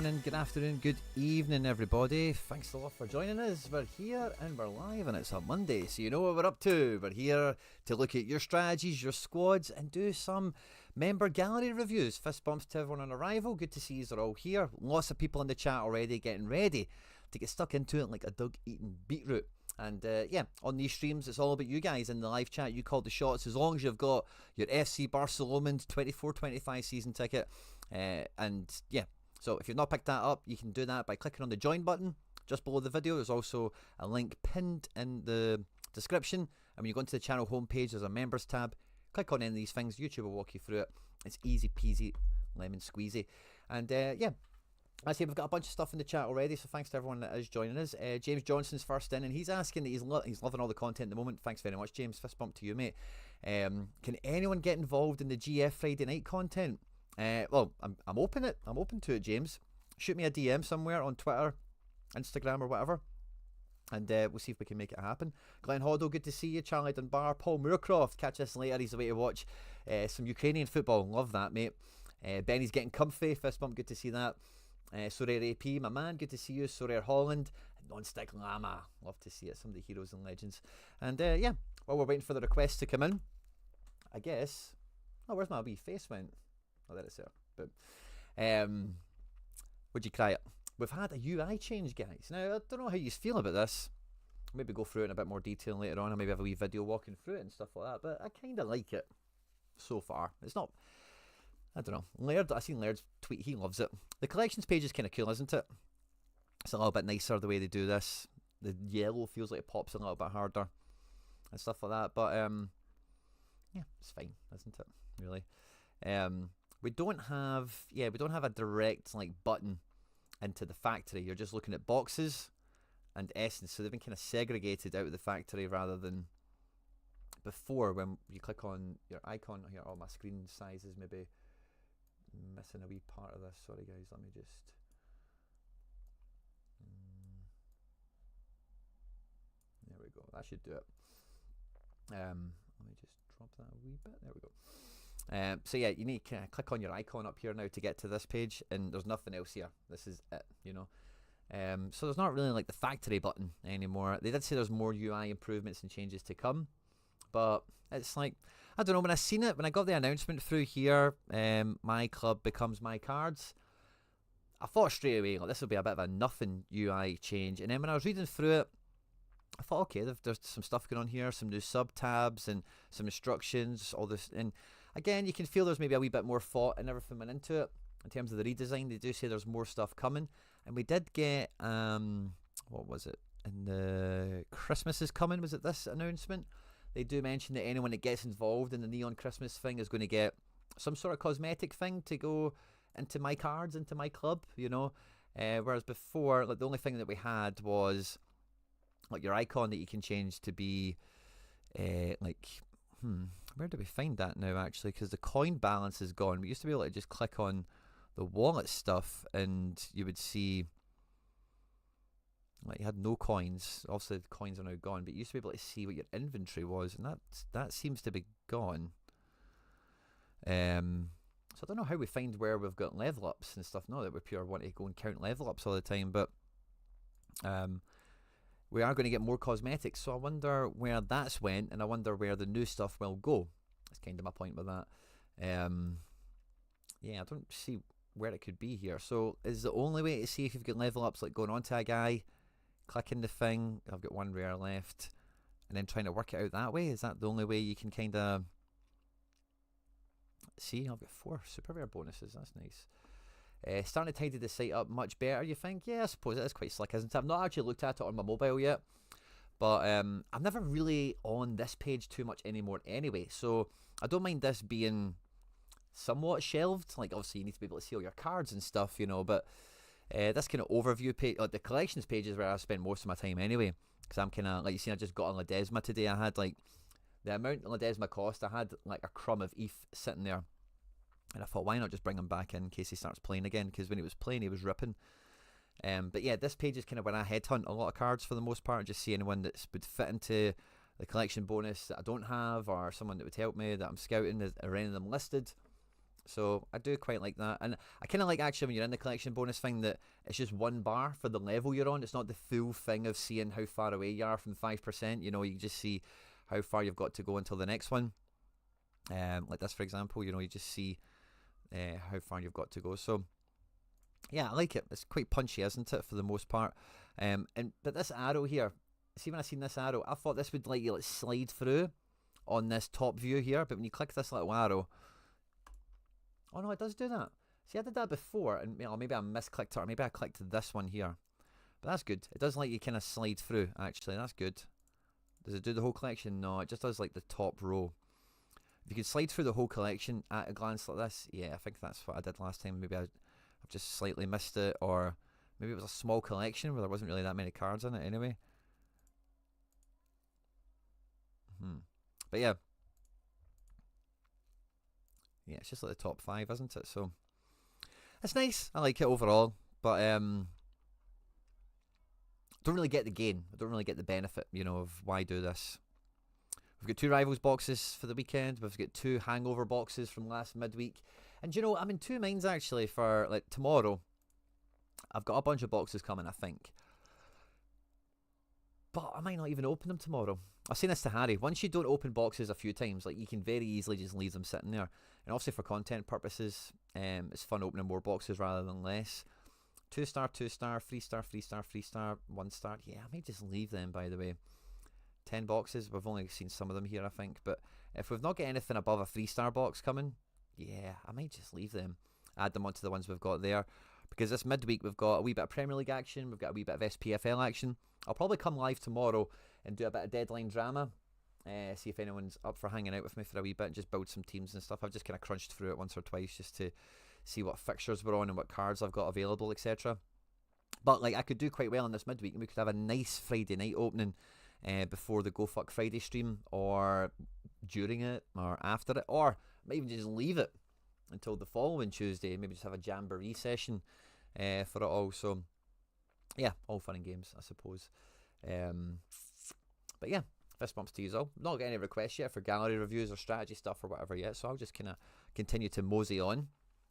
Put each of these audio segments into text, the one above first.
morning, good afternoon, good evening, everybody. Thanks a lot for joining us. We're here and we're live, and it's a Monday, so you know what we're up to. We're here to look at your strategies, your squads, and do some member gallery reviews. Fist bumps to everyone on arrival. Good to see you all here. Lots of people in the chat already getting ready to get stuck into it like a dog eating beetroot. And yeah, on these streams, it's all about you guys in the live chat. You call the shots as long as you've got your FC Barcelona 24-25 season ticket. And yeah, so if you've not picked that up, you can do that by clicking on the join button just below the video. There's also a link pinned in the description. And when you go into the channel homepage, there's a members tab. Click on any of these things. YouTube will walk you through it. It's easy peasy, lemon squeezy. And yeah, I say we've got a bunch of stuff in the chat already, so thanks to everyone that is joining us. James Johnson's first in, and he's asking that he's loving all the content at the moment. Thanks very much, James. Fist bump to you, mate. Can anyone get involved in the GF Friday night content? Well, I'm open to it, James. Shoot me a DM somewhere on Twitter, Instagram, or whatever, and we'll see if we can make it happen. Glenn Hoddle, good to see you. Charlie Dunbar, Paul Moorcroft, catch us later. He's away to watch some Ukrainian football. Love that, mate. Benny's getting comfy. Fist bump, good to see that. Sorare AP, my man, good to see you. Sorare Holland, Non-Stick Llama, love to see it. Some of the heroes and legends. And yeah, while we're waiting for the requests to come in, I guess. Oh, where's my wee face went? Oh, there it's there. But would you cry it? We've had a UI change, guys. Now I don't know how you feel about this. Maybe go through it in a bit more detail later on. Or maybe have a wee video walking through it and stuff like that. But I kind of like it so far. It's not. I don't know. Laird, I seen Laird's tweet. He loves it. The collections page is kind of cool, isn't it? It's a little bit nicer the way they do this. The yellow feels like it pops a little bit harder and stuff like that. But yeah, it's fine, isn't it? Really. We don't have a direct like button into the factory. You're just looking at boxes and essence. So they've been kind of segregated out of the factory rather than before when you click on your icon here. Oh, my screen size is maybe missing a wee part of this. Sorry guys, let me just there we go. That should do it. Let me just drop that a wee bit. There we go. So yeah, you need to kind of click on your icon up here now to get to this page, and there's nothing else here. This is it, you know. So there's not really like the factory button anymore. They did say there's more UI improvements and changes to come, but it's like, I don't know, when I seen it, when I got the announcement through here, my club becomes my cards, I thought straight away, like, this will be a bit of a nothing UI change. And then when I was reading through it, I thought, okay, there's some stuff going on here, some new sub tabs and some instructions, all this. And again, you can feel there's maybe a wee bit more thought and everything went into it in terms of the redesign. They do say there's more stuff coming, and we did get what was it? And the Christmas is coming. Was it this announcement? They do mention that anyone that gets involved in the Neon Christmas thing is going to get some sort of cosmetic thing to go into my cards, into my club, you know. Whereas before, like, the only thing that we had was like your icon that you can change to be like, where do we find that now actually? Because the coin balance is gone. We used to be able to just click on the wallet stuff and you would see, like, you had no coins. Obviously the coins are now gone, but you used to be able to see what your inventory was, and that seems to be gone. So I don't know how we find where we've got level ups and stuff. Not that we pure want to go and count level ups all the time, but we are going to get more cosmetics, so I wonder where that's went, and I wonder where the new stuff will go. That's kind of my point with that. Yeah, I don't see where it could be here. So is the only way to see if you've got level ups like going on to a guy, clicking the thing, I've got one rare left, and then trying to work it out that way? Is that the only way you can kind of see? I've got 4 super rare bonuses. That's nice. Starting to tidy the site up much better, you think? Yeah, I suppose it is quite slick, isn't it? I've not actually looked at it on my mobile yet, but I'm never really on this page too much anymore anyway, so I don't mind this being somewhat shelved. Like, obviously you need to be able to see all your cards and stuff, you know, but this kind of overview page, like the collections page, is where I spend most of my time anyway, because I'm kind of, like you seen, I just got on Ledesma today. I had like the amount Ledesma cost, I had like a crumb of ETH sitting there, and I thought, why not just bring him back in case he starts playing again, because when he was playing he was ripping. But yeah, this page is kind of where I headhunt a lot of cards for the most part, just see anyone that would fit into the collection bonus that I don't have, or someone that would help me that I'm scouting. Are any of them listed? So I do quite like that. And I kind of like actually when you're in the collection bonus thing that it's just one bar for the level you're on. It's not the full thing of seeing how far away you are from 5%. You know, you just see how far you've got to go until the next one. Like this, for example, you know, you just see how far you've got to go. So yeah, I like it. It's quite punchy, isn't it, for the most part? But this arrow here, see when I seen this arrow, I thought this would like you slide through on this top view here. But when you click this little arrow, oh no, it does do that. See, I did that before, and maybe I misclicked it, or maybe I clicked this one here. But that's good. It does let you kind of slide through. Actually, that's good. Does it do the whole collection? No, it just does like the top row. If you could slide through the whole collection at a glance like this, yeah, I think that's what I did last time. Maybe I've just slightly missed it, or maybe it was a small collection where there wasn't really that many cards in it anyway. But yeah. Yeah, it's just like the top 5, isn't it? So it's nice. I like it overall, but don't really get the gain. I don't really get the benefit, you know, of why do this. We've got 2 Rivals boxes for the weekend. We've got 2 Hangover boxes from last midweek. And you know, I'm in 2 minds actually for like tomorrow. I've got a bunch of boxes coming, I think. But I might not even open them tomorrow. I've seen this to Harry. Once you don't open boxes a few times, like you can very easily just leave them sitting there. And obviously for content purposes, it's fun opening more boxes rather than less. 2-star, 2-star, 3-star, 3-star, 3-star, 1-star. Yeah, I might just leave them, by the way. 10 boxes. We've only seen some of them here, I think. But if we've not got anything above a 3-star box coming, yeah, I might just leave them. Add them onto the ones we've got there. Because this midweek we've got a wee bit of Premier League action. We've got a wee bit of SPFL action. I'll probably come live tomorrow and do a bit of deadline drama. See if anyone's up for hanging out with me for a wee bit and just build some teams and stuff. I've just kind of crunched through it once or twice just to see what fixtures we're on and what cards I've got available, etc. But like I could do quite well in this midweek, and we could have a nice Friday night opening before the Go Fuck Friday stream, or during it, or after it, or might even just leave it until the following Tuesday. Maybe just have a jamboree session for it all. So yeah, all fun and games, I suppose. But yeah, fist bumps to you all. Not got any requests yet for gallery reviews or strategy stuff or whatever yet, so I'll just kind of continue to mosey on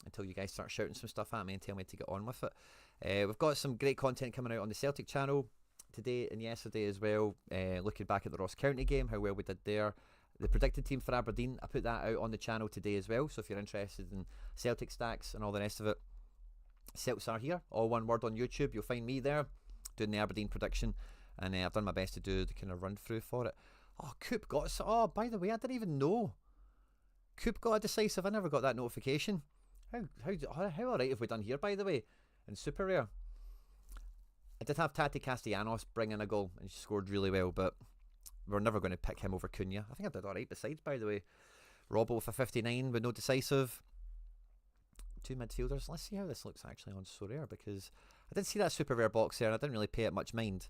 until you guys start shouting some stuff at me and tell me to get on with it. We've got some great content coming out on the Celtic channel today and yesterday as well. Looking back at the Ross County game, how well we did there. The predicted team for Aberdeen, I put that out on the channel today as well, so if you're interested in Celtic stacks and all the rest of it, Celts are here, all one word on YouTube. You'll find me there doing the Aberdeen prediction, and I've done my best to do the kind of run through for it. Oh, Coop got oh, by the way, I didn't even know Coop got a decisive. I never got that notification. How alright have we done here, by the way? In Super Rare, I did have Tati Castellanos bring in a goal, and she scored really well, but we're never going to pick him over Cunha. I think I did alright besides, by the way. Robbo with a 59 with no decisive. 2 midfielders. Let's see how this looks actually on Sorare, because I did see that Super Rare box there and I didn't really pay it much mind.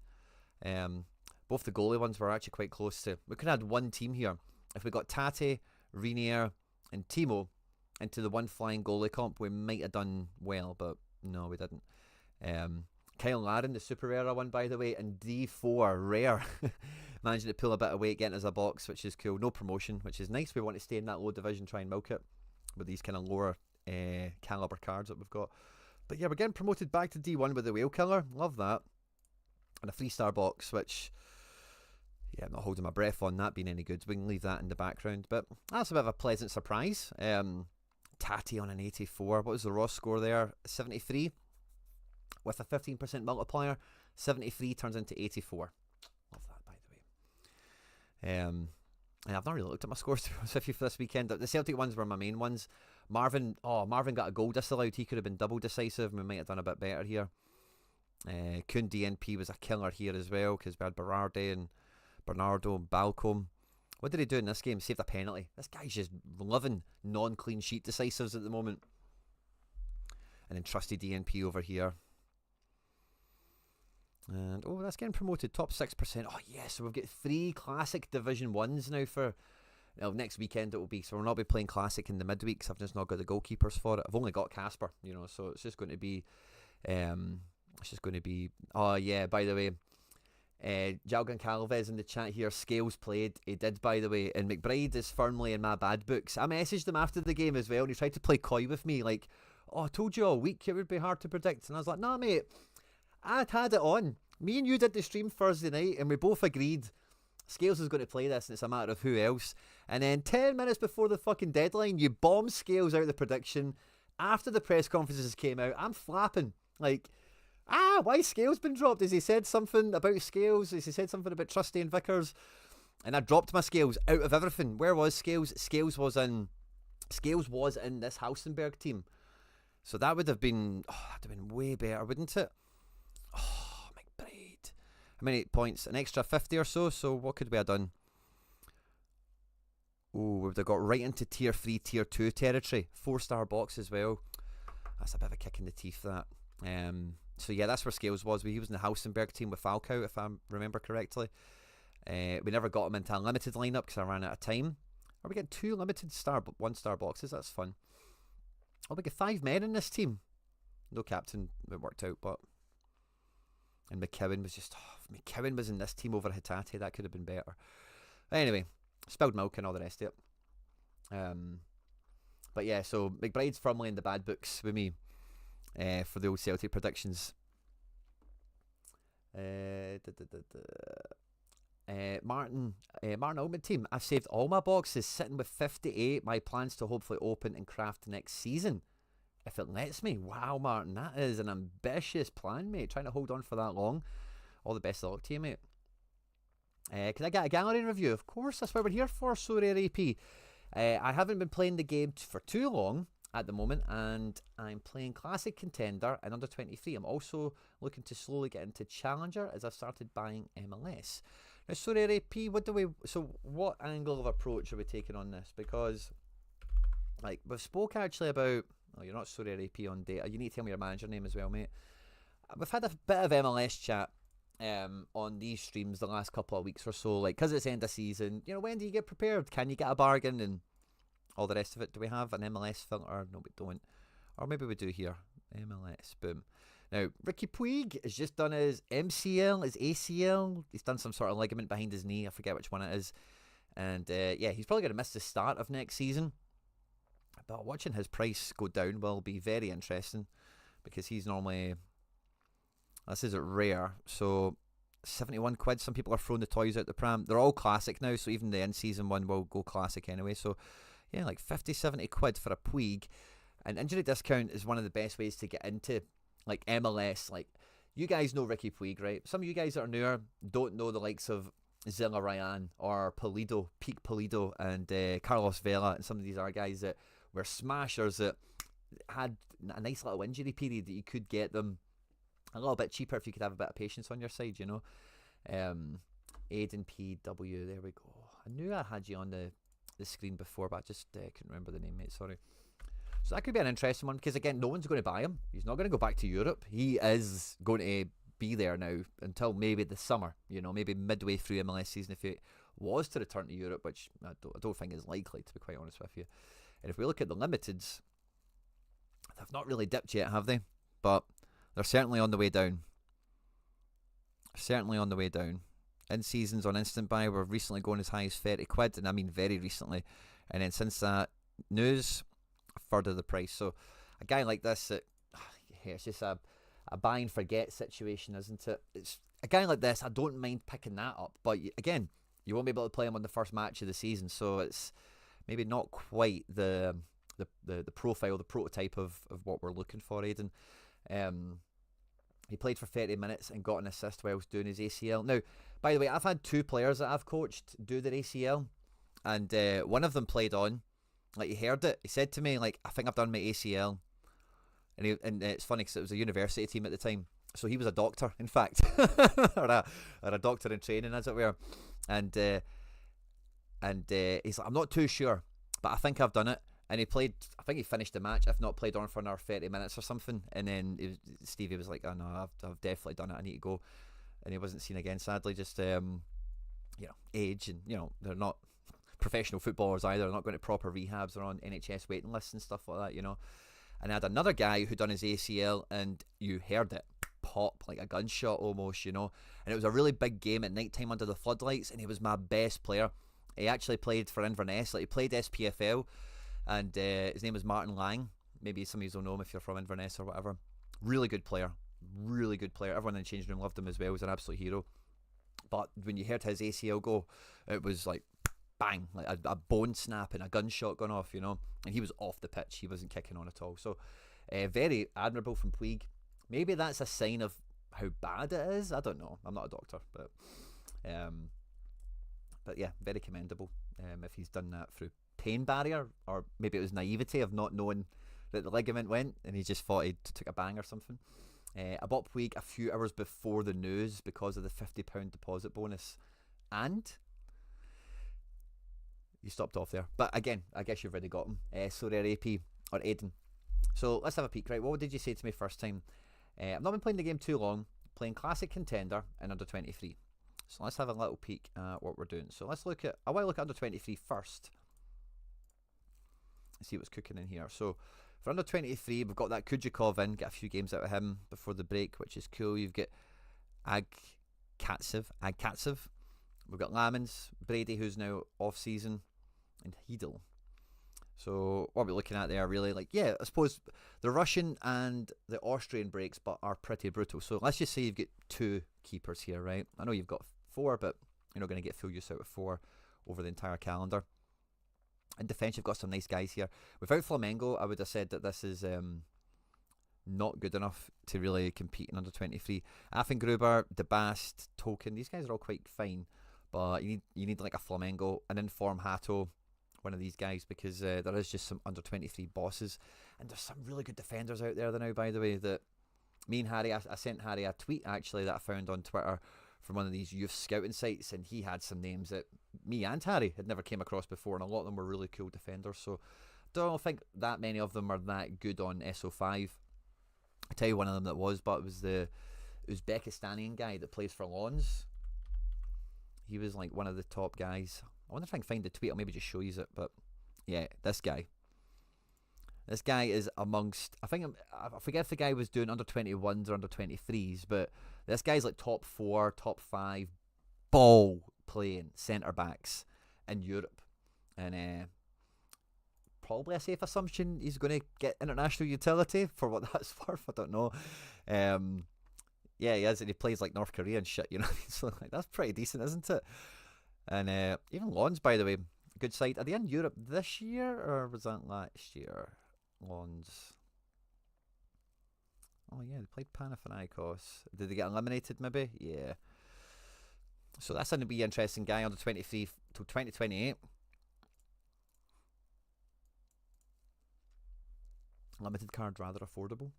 Both the goalie ones were actually quite close to. We could have had one team here. If we got Tate, Renier and Timo into the one flying goalie comp, we might have done well, but no, we didn't. Kyle Larin, the Super Rare one, by the way, and D4 Rare. Managing to pull a bit of weight, getting us a box, which is cool. No promotion, which is nice. We want to stay in that low division, try and milk it with these kind of lower caliber cards that we've got. But yeah, we're getting promoted back to D1 with the Whale Killer. Love that. And a 3-star box, which, yeah, I'm not holding my breath on that being any good. We can leave that in the background. But that's a bit of a pleasant surprise. Tati on an 84. What was the Ross score there? 73 with a 15% multiplier. 73 turns into 84. Love that, by the way. And I've not really looked at my scores, to be honest with you, for this weekend. The Celtic ones were my main ones. Marvin got a goal disallowed. He could have been double decisive, and we might have done a bit better here. Kuhn DNP was a killer here as well, because we had Berardi and Bernardo and Balcom. What did he do in this game? Saved a penalty. This guy's just loving non-clean sheet decisives at the moment. And then trusty DNP over here. And, oh, that's getting promoted. Top 6%. Oh, yes. So we've got 3 Classic Division 1s now for... Well, next weekend it will be. So we'll not be playing Classic in the midweek, because I've just not got the goalkeepers for it. I've only got Casper, you know, so it's just going to be... oh, yeah, by the way, Jao Goncalves in the chat here. Scales played. He did, by the way. And McBride is firmly in my bad books. I messaged him after the game as well, and he tried to play coy with me, like, oh, I told you all week it would be hard to predict. And I was like, nah, mate, I'd had it on. Me and you did the stream Thursday night, and we both agreed Scales is going to play this, and it's a matter of who else. And then 10 minutes before the fucking deadline, you bomb Scales out of the prediction. After the press conferences came out, I'm flapping. Like, why Scales been dropped? Has he said something about Scales? Has he said something about Trusty and Vickers? And I dropped my Scales out of everything. Where was Scales? Scales was in this Hausenberg team. So that would have been, that'd have been way better, wouldn't it? Oh, McBride. How many points? An extra 50 or so. So what could we have done? Oh, we would have got right into tier 3, tier 2 territory. 4-star box as well. That's a bit of a kick in the teeth, that. So yeah, that's where Scales was. He was in the Hausenberg team with Falcao, if I remember correctly. We never got him into a limited lineup because I ran out of time. Or we get 2 limited 1-star boxes. That's fun. Oh, we get 5 men in this team. No captain. It worked out, but... And McKeown was just... McKeown was in this team over Hatate. That could have been better. Anyway, spilled milk and all the rest of it. But yeah, so McBride's firmly in the bad books with me. For the old Celtic predictions. Martin Ultimate Team. I've saved all my boxes, sitting with 58. My plans to hopefully open and craft next season, if it lets me. Wow, Martin, that is an ambitious plan, mate. Trying to hold on for that long. All the best of luck to you, mate. Can I get a gallery review? Of course, that's what we're here for, Sorare AP. I haven't been playing the game for too long at the moment, and I'm playing Classic Contender and Under 23. I'm also looking to slowly get into Challenger as I've started buying MLS. Now, Sorare AP, what angle of approach are we taking on this? Because, like, we've spoke actually about... Oh, you're not Sorare AP on data. You need to tell me your manager name as well, mate. We've had a bit of MLS chat on these streams the last couple of weeks or so, like, because it's end of season, you know, when do you get prepared? Can you get a bargain? And all the rest of it. Do we have an MLS filter? No, we don't. Or maybe we do here. MLS, boom. Now, Ricky Puig has just done his MCL, his ACL. He's done some sort of ligament behind his knee. I forget which one it is. And yeah, he's probably going to miss the start of next season. But watching his price go down will be very interesting, because he's normally... This is rare. So, 71 quid. Some people are throwing the toys out the pram. They're all classic now, so even the in-season one will go classic anyway. So, yeah, like 50, 70 quid for a Puig. And injury discount is one of the best ways to get into, like, MLS. Like, you guys know Ricky Puig, right? Some of you guys that are newer don't know the likes of Zilla Ryan or Pulido, Peak Pulido, and Carlos Vela, and some of these other guys that were smashers that had a nice little injury period that you could get them a little bit cheaper if you could have a bit of patience on your side, you know. Aiden PW, there we go. I knew I had you on the screen before, but I just couldn't remember the name, mate, sorry. So that could be an interesting one, because again, no one's going to buy him. He's not going to go back to Europe. He is going to be there now until maybe the summer, you know, maybe midway through MLS season if he was to return to Europe, which I don't think is likely, to be quite honest with you. And if we look at the limiteds, they've not really dipped yet, have they? But they're certainly on the way down. Certainly on the way down. In seasons on instant buy, we're recently going as high as 30 quid, and I mean very recently. And then since that news, a third of the price. So a guy like this, it's just a buy and forget situation, isn't it? It's a guy like this, I don't mind picking that up, but again, you won't be able to play him on the first match of the season, so it's maybe not quite the profile, the prototype of what we're looking for, Aiden. He played for 30 minutes and got an assist whilst doing his ACL. Now, by the way, I've had 2 players that I've coached do their ACL, and one of them played on. Like, he heard it. He said to me, like, I think I've done my ACL. And it's funny because it was a university team at the time. So he was a doctor, in fact. or a doctor in training, as it were. And he's like, I'm not too sure, but I think I've done it. And he played, I think he finished the match, if not played on for another 30 minutes or something. And then Stevie was like, oh no, I've definitely done it, I need to go. And he wasn't seen again, sadly, just, you know, age. And, you know, they're not professional footballers either. They're not going to proper rehabs. They're on NHS waiting lists and stuff like that, you know. And I had another guy who done his ACL, and you heard it. pop, like a gunshot almost, you know. And it was a really big game at night time under the floodlights, and he was my best player. He actually played for Inverness, like he played SPFL, and his name was Martin Lang. Maybe some of you will know him if you're from Inverness or whatever. Really good player, really good player. Everyone in the changing room loved him as well. He was an absolute hero. But when you heard his ACL go, it was like bang, like a bone snap and a gunshot gone off, you know. And he was off the pitch. He wasn't kicking on at all. So very admirable from Puig. Maybe that's a sign of how bad it is. I don't know. I'm not a doctor, but yeah, very commendable if he's done that through pain barrier, or maybe it was naivety of not knowing that the ligament went and he just thought he took a bang or something. I bought Puig a few hours before the news because of the £50 deposit bonus, and you stopped off there. But again, I guess you've already got him. Sorare AP or Aiden. So let's have a peek, right? What did you say to me first time? I've not been playing the game too long, playing Classic Contender and Under 23. So let's have a little peek at what we're doing. So let's look at, I want to look at Under 23 first. Let's see what's cooking in here. So for Under 23, we've got that Kujakov in, get a few games out of him before the break, which is cool. You've got Agkatsev. We've got Lamens, Brady, who's now off season, and Hedel. So what are we looking at there, really? Like, yeah, I suppose the Russian and the Austrian breaks but are pretty brutal. So let's just say you've got 2 keepers here, right? I know you've got 4, but you're not going to get full use out of 4 over the entire calendar. In defence, you've got some nice guys here. Without Flamengo, I would have said that this is not good enough to really compete in Under 23. Affengruber, De Bast, Token, these guys are all quite fine, but you need like a Flamengo, an informed Hato, one of these guys, because there is just some Under 23 bosses, and there's some really good defenders out there now, by the way, that me and Harry, I sent Harry a tweet actually that I found on Twitter from one of these youth scouting sites, and he had some names that me and Harry had never came across before, and a lot of them were really cool defenders. So I don't think that many of them are that good on SO5. I tell you one of them that was, but it was the Uzbekistanian guy that plays for Lons. He was like one of the top guys. I wonder if I can find the tweet. I'll maybe just show you it. But yeah, this guy. This guy is amongst, I forget if the guy was doing under 21s or under 23s, but this guy's like top 4, top 5 ball playing centre backs in Europe. And probably a safe assumption he's going to get international utility for what that's worth. I don't know. Yeah, he is, and he plays like North Korea and shit, you know. So like, that's pretty decent, isn't it? And even Lons, by the way, good side. Are they in Europe this year, or was that last year? Lons. Oh yeah, they played Panathinaikos. Did they get eliminated maybe? Yeah. So that's going to be an interesting guy, under 23 till 2028. Limited card, rather affordable.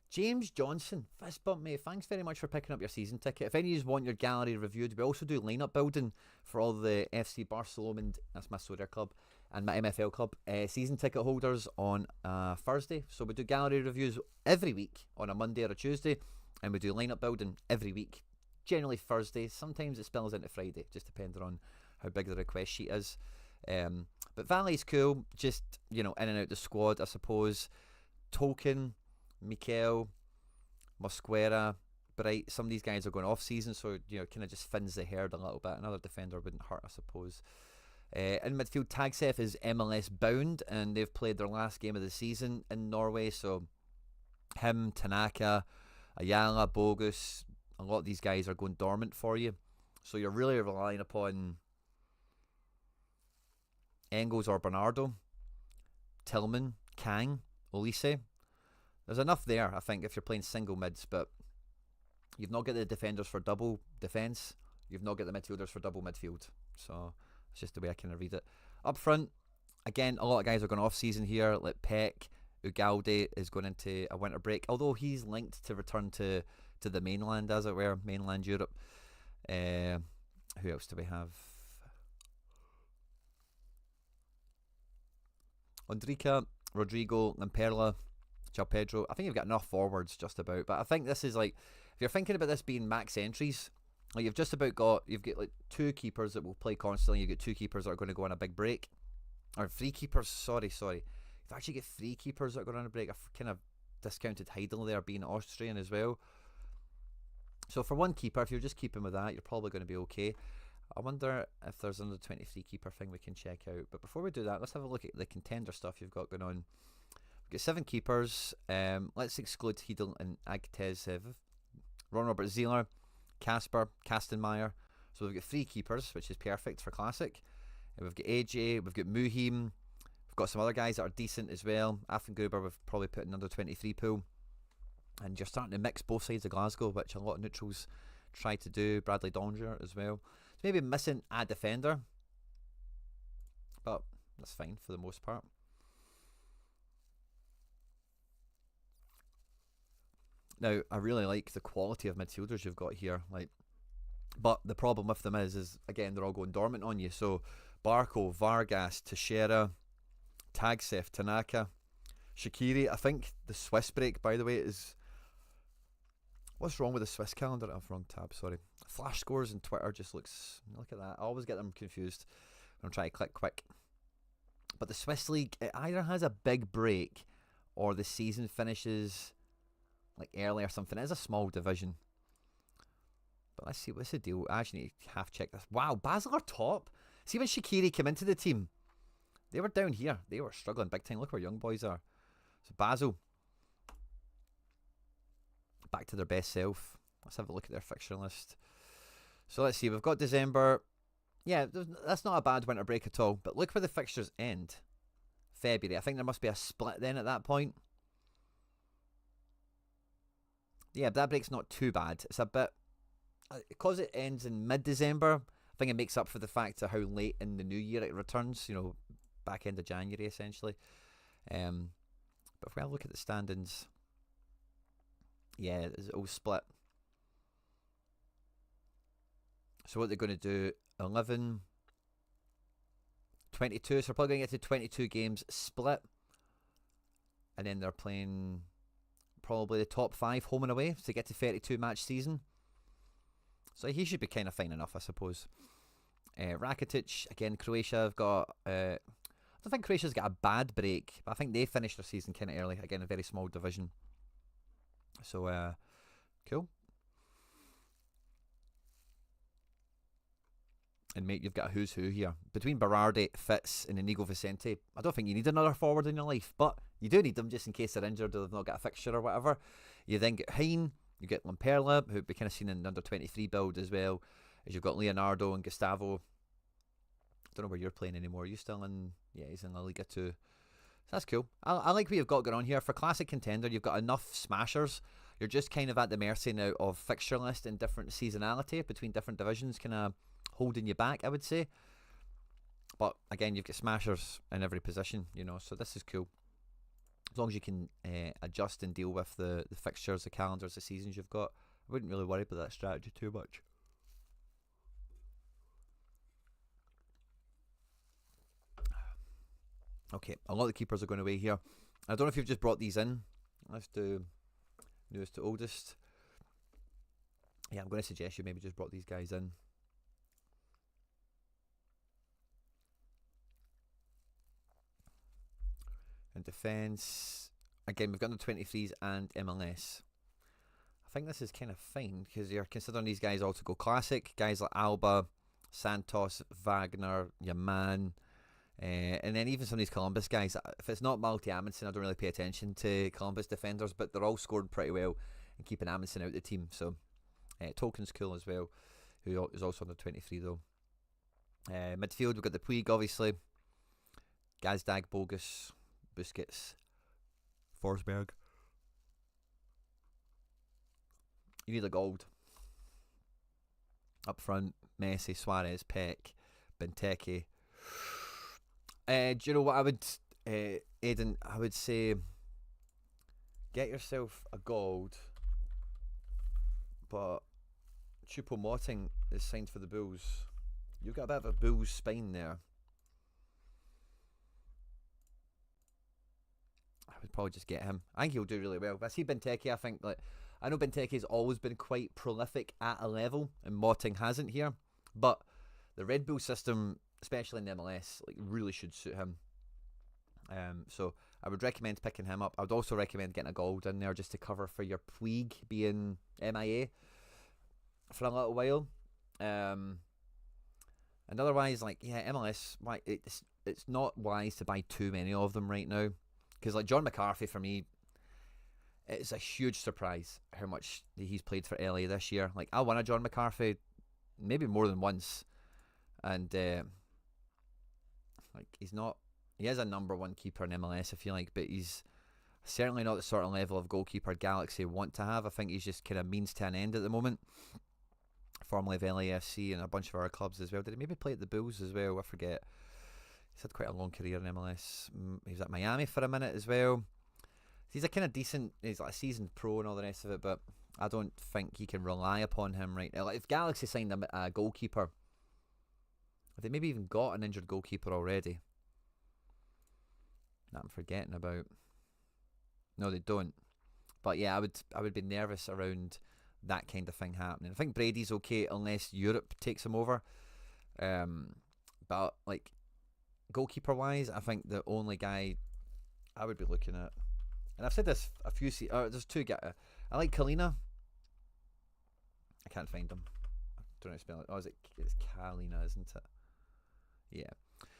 James Johnson, fist bump, mate. Thanks very much for picking up your season ticket. If any of you want your gallery reviewed, we also do lineup building for all the FC Barcelona, and that's my Sorare club, and my MFL club season ticket holders on Thursday. So we do gallery reviews every week on a Monday or a Tuesday, and we do lineup building every week, generally Thursday. Sometimes it spills into Friday, just depending on how big the request sheet is. But Valley's cool, just, you know, in and out the squad, I suppose. Token, Mikel, Mosquera, Bright, some of these guys are going off season, so, you know, kind of just thins the herd a little bit. Another defender wouldn't hurt, I suppose. In midfield, Tagsef is MLS bound, and they've played their last game of the season in Norway, so him, Tanaka, Ayala, Bogus, a lot of these guys are going dormant for you. So you're really relying upon Engels or Bernardo, Tillman, Kang, Olise. There's enough there, I think, if you're playing single mids, but you've not got the defenders for double defence. You've not got the midfielders for double midfield. So it's just the way I kind of read it. Up front, again, a lot of guys are going off season here, like Peck. Ugalde is going into a winter break, although he's linked to return to the mainland, as it were, mainland Europe. Who else do we have? Ondrika, Rodrigo, Lamperla, João Pedro. I think you've got enough forwards just about, but I think this is like, if you're thinking about this being max entries, like you've just about got, you've got like 2 keepers that will play constantly. You've got 2 keepers that are going to go on a big break, or 3 keepers. Sorry. You've actually got 3 keepers that are going on a break. I've kind of discounted Heidel there being Austrian as well. So for one keeper, if you're just keeping with that, you're probably going to be okay. I wonder if there's another 23 keeper thing we can check out. But before we do that, let's have a look at the contender stuff you've got going on. We've got 7 keepers. Let's exclude Hedel and Agtesev. Ron Robert Zieler, Casper, Kastenmeier. So we've got 3 keepers, which is perfect for Classic. And we've got AJ, we've got Muhim. We've got some other guys that are decent as well. Affengruber we've probably put in under 23 pool. And you're starting to mix both sides of Glasgow, which a lot of neutrals try to do. Bradley Donger as well. So maybe missing a defender, but that's fine for the most part. Now, I really like the quality of midfielders you've got here. But the problem with them is again, they're all going dormant on you. So Barco, Vargas, Teixeira, Tagsef, Tanaka, Shaqiri. I think the Swiss break, by the way, is... What's wrong with the Swiss calendar? I've wrong tab, sorry. Flash scores on Twitter just looks... Look at that. I always get them confused when I'm trying to click quick. But the Swiss League, it either has a big break or the season finishes early or something. It is a small division. But let's see, what's the deal? I actually need to half check this. Wow, Basel are top. See when Shaqiri came into the team, they were down here. They were struggling big time. Look where young boys are. So Basel, back to their best self. Let's have a look at their fixture list. So let's see, we've got December. Yeah, that's not a bad winter break at all. But look where the fixtures end. February. I think there must be a split then at that point. Yeah, that break's not too bad. It's a bit... Because it ends in mid-December, I think it makes up for the fact of how late in the new year it returns. You know, back end of January, essentially. But if we have a look at the standings... Yeah, it's all split. So what they're going to do, 11, 22, so they're probably going to get to 22 games split. And then they're playing probably the top 5 home and away to get to 32 match season. So he should be kind of fine enough, I suppose. Rakitic, again, Croatia have got... I don't think Croatia's got a bad break, but I think they finished their season kind of early. Again, a very small division. So, cool. And mate, you've got a who's who here. Between Berardi, Fitz and Inigo Vicente, I don't think you need another forward in your life, but you do need them just in case they're injured or they've not got a fixture or whatever. You then get Hein, you get Lamperla, who we kind of seen in the under 23 build as well, as you've got Leonardo and Gustavo. I don't know where you're playing anymore. Are you still in... Yeah, he's in La Liga 2. So that's cool. I like what you've got going on here. For Classic Contender, you've got enough smashers. You're just kind of at the mercy now of fixture list and different seasonality between different divisions, kind of holding you back, I would say. But again, you've got smashers in every position, you know, so this is cool. As long as you can adjust and deal with the fixtures, the calendars, the seasons you've got, I wouldn't really worry about that strategy too much. Okay, a lot of the keepers are going away here. I don't know if you've just brought these in. Let's do newest to oldest. Yeah, I'm going to suggest you maybe just brought these guys in. In defence, again, we've got the 23s and MLS. I think this is kind of fine because you're considering these guys all to go Classic. Guys like Alba, Santos, Wagner, Yaman. And then even some of these Columbus guys, if it's not Malte Amundsen, I don't really pay attention to Columbus defenders, but they're all scored pretty well and keeping Amundsen out of the team. So Tolkien's cool as well, who is also under 23 though. Midfield, we've got the Puig, obviously. Gazdag, Bogus, Busquets, Forsberg. You need a gold. Up front, Messi, Suarez, Peck, Benteke. Do you know what I would, Aiden? I would say get yourself a gold, but Choupo-Moting is signed for the Bulls. You've got a bit of a Bulls spine there. I would probably just get him. I think he'll do really well. But I see Benteke, I think, I know Benteke's always been quite prolific at a level, and Moting hasn't here. But the Red Bull system, especially in the MLS, really should suit him. So I would recommend picking him up. I would also recommend getting a gold in there just to cover for your Puig being MIA. for a little while. And otherwise, like, yeah, MLS, why it's not wise to buy too many of them right now, because like John McCarthy for me, it's a huge surprise how much he's played for LA this year. Like, I want a John McCarthy maybe more than once, and like he is a number one keeper in MLS, I feel like, but he's certainly not the sort of level of goalkeeper Galaxy want to have. I think he's just kind of means to an end at the moment. Formerly of LAFC and a bunch of other clubs as well. Did he maybe play at the Bulls as well? I forget. He's had quite a long career in MLS. He was at Miami for a minute as well. He's a kind of decent, he's like a seasoned pro and all the rest of it, but I don't think you can rely upon him right now. Like, if Galaxy signed a goalkeeper, if they maybe even got an injured goalkeeper already, that I'm forgetting about. No, they don't. But yeah, I would be nervous around that kind of thing happening. I think Brady's okay unless Europe takes him over. But like, goalkeeper wise, I think the only guy I would be looking at, and I've said this a few. There's two guys. I like Kalina. I can't find him. I don't know how to spell it. Oh, it's Kalina, isn't it? Yeah.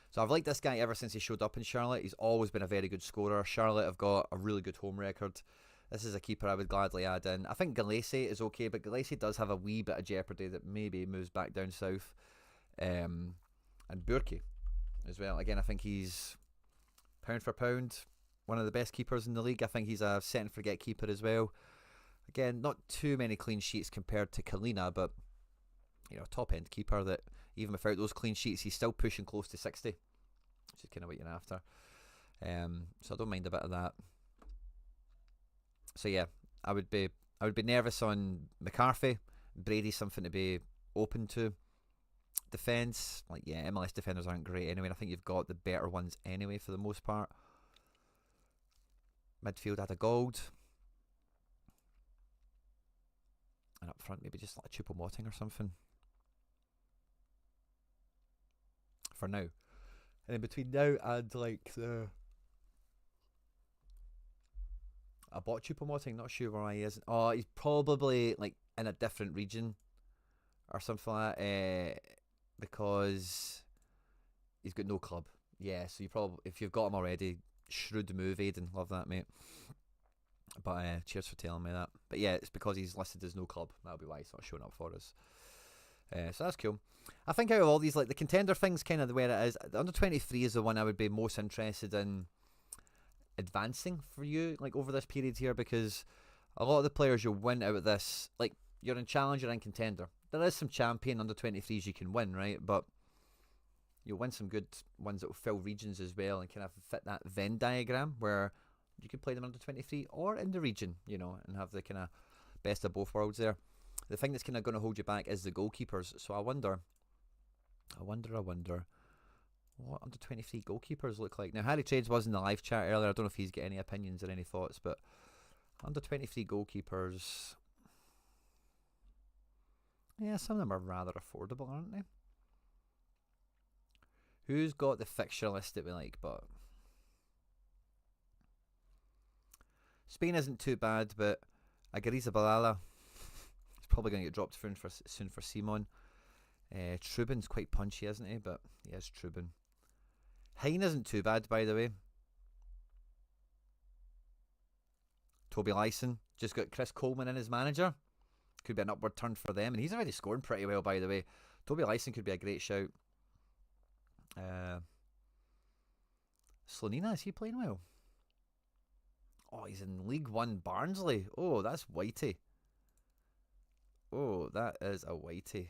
So I've liked this guy ever since he showed up in Charlotte. He's always been a very good scorer. Charlotte have got a really good home record. This is a keeper I would gladly add in. I think Gallese is okay, but Gallese does have a wee bit of jeopardy that maybe moves back down south. And Burki as well. Again, I think he's, pound for pound, one of the best keepers in the league. I think he's a set and forget keeper as well. Again, not too many clean sheets compared to Kalina, but you know, top end keeper that even without those clean sheets, he's still pushing close to 60, which is kind of what you're after. So I don't mind a bit of that. So yeah, I would be nervous on McCarthy. Brady's something to be open to. Defence, like, yeah, MLS defenders aren't great anyway. And I think you've got the better ones anyway for the most part. Midfield had a gold. And up front, maybe just like a Choupo-Moting or something. For now. And then between now and like the... I bought Choupo-Moting, not sure where he is. Oh, he's probably like in a different region or something like that, because he's got no club. Yeah, so you probably, if you've got him already, shrewd move, Aiden. Love that, mate. But cheers for telling me that. But yeah, it's because he's listed as no club. That'll be why he's not showing up for us. So that's cool. I think out of all these, like the contender thing's kind of where it is. The under 23 is the one I would be most interested in advancing for you, like over this period here, because a lot of the players you'll win out of this, like you're in challenger and contender. There is some champion under 23s you can win, right? But you'll win some good ones that will fill regions as well and kind of fit that Venn diagram where you could play them under 23 or in the region, you know, and have the kind of best of both worlds there. The thing that's kind of going to hold you back is the goalkeepers. So I wonder what under 23 goalkeepers look like. Now, Harry Trades was in the live chat earlier. I don't know if he's got any opinions or any thoughts, but under 23 goalkeepers, yeah, some of them are rather affordable, aren't they? Who's got the fixture list that we like? But Spain isn't too bad, but Agariza Balala is probably going to get dropped soon for Simon. Trubin's quite punchy, isn't he? But yes, Trubin. Hein isn't too bad, by the way. Toby Lyson just got Chris Coleman in his manager. Could be an upward turn for them, and he's already scoring pretty well, by the way. Toby Lyson could be a great shout. Slonina, is he playing well? Oh, he's in League One Barnsley. Oh, that's whitey. Oh, that is a whitey.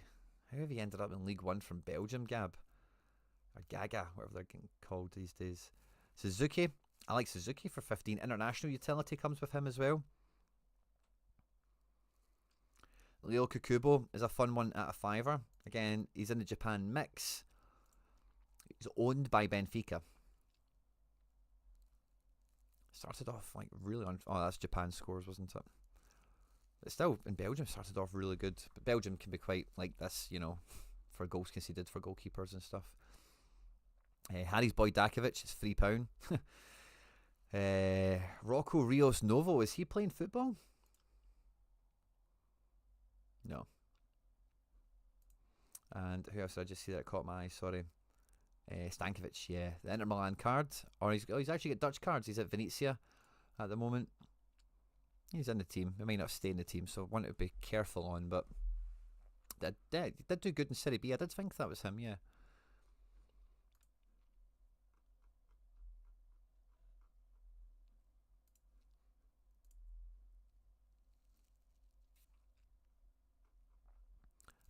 How have you ended up in League One from Belgium, Gab? Or Gaga, whatever they're getting called these days. Suzuki. I like Suzuki for 15. International utility comes with him as well. Leo Kukubo is a fun one at a $5. Again, he's in the Japan mix. He's owned by Benfica. Started off like really oh, that's Japan scores, wasn't it? But still, in Belgium, started off really good. But Belgium can be quite like this, you know, for goals conceded for goalkeepers and stuff. Harry's boy Dakovic is £3. Rocco Rios Novo, is he playing football? No. And who else did I just see that caught my eye? Sorry. Stankovic, yeah. The Inter Milan card. Or he's actually got Dutch cards. He's at Venezia at the moment. He's in the team. He might not stay in the team, so I want to be careful on. But he did do good in Serie B. I did think that was him, yeah.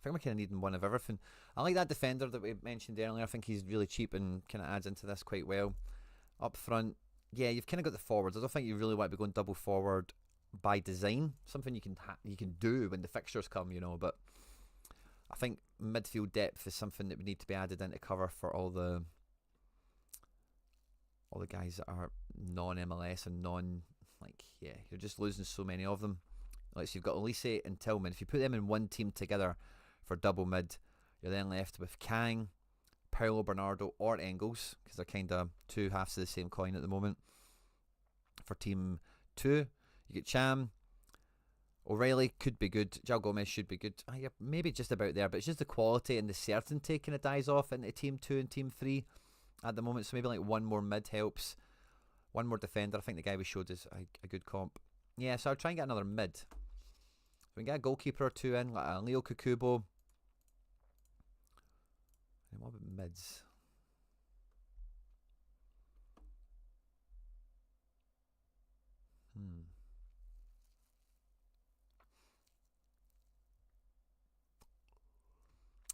I think we're kind of needing one of everything. I like that defender that we mentioned earlier. I think he's really cheap and kind of adds into this quite well. Up front, yeah, you've kind of got the forwards. I don't think you really want to be going double forward by design. Something you can do when the fixtures come, you know. But I think midfield depth is something that we need to be added into cover for all the guys that are non-MLS and you're just losing so many of them. Like, so you've got Elise and Tillman. If you put them in one team together for double mid, you're then left with Kang, Paulo Bernardo, or Engels, because they're kind of two halves of the same coin at the moment. For team 2, you get Cham. O'Reilly could be good. João Gomez should be good. You're maybe just about there, but it's just the quality and the certainty kind of dies off into team 2 and team 3 at the moment. So maybe like one more mid helps. One more defender. I think the guy we showed is a good comp. Yeah, so I'll try and get another mid. We can get a goalkeeper or two in, like a Leo Kukubo. And what about mids?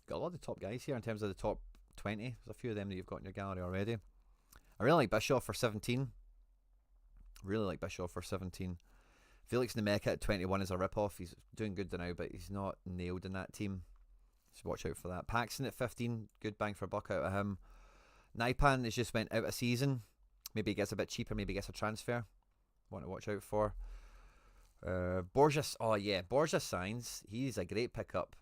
Got a lot of the top guys here in terms of the top 20. There's a few of them that you've got in your gallery already. I really like Bischoff for 17. Really like Bischoff for 17. Felix Nemeka at 21 is a rip-off. He's doing good now, but he's not nailed in that team. So watch out for that. Paxson at 15. Good bang for a buck out of him. Naipan has just went out of season. Maybe he gets a bit cheaper. Maybe he gets a transfer. Want to watch out for. Borges. Oh, yeah. Borges signs. He's a great pickup.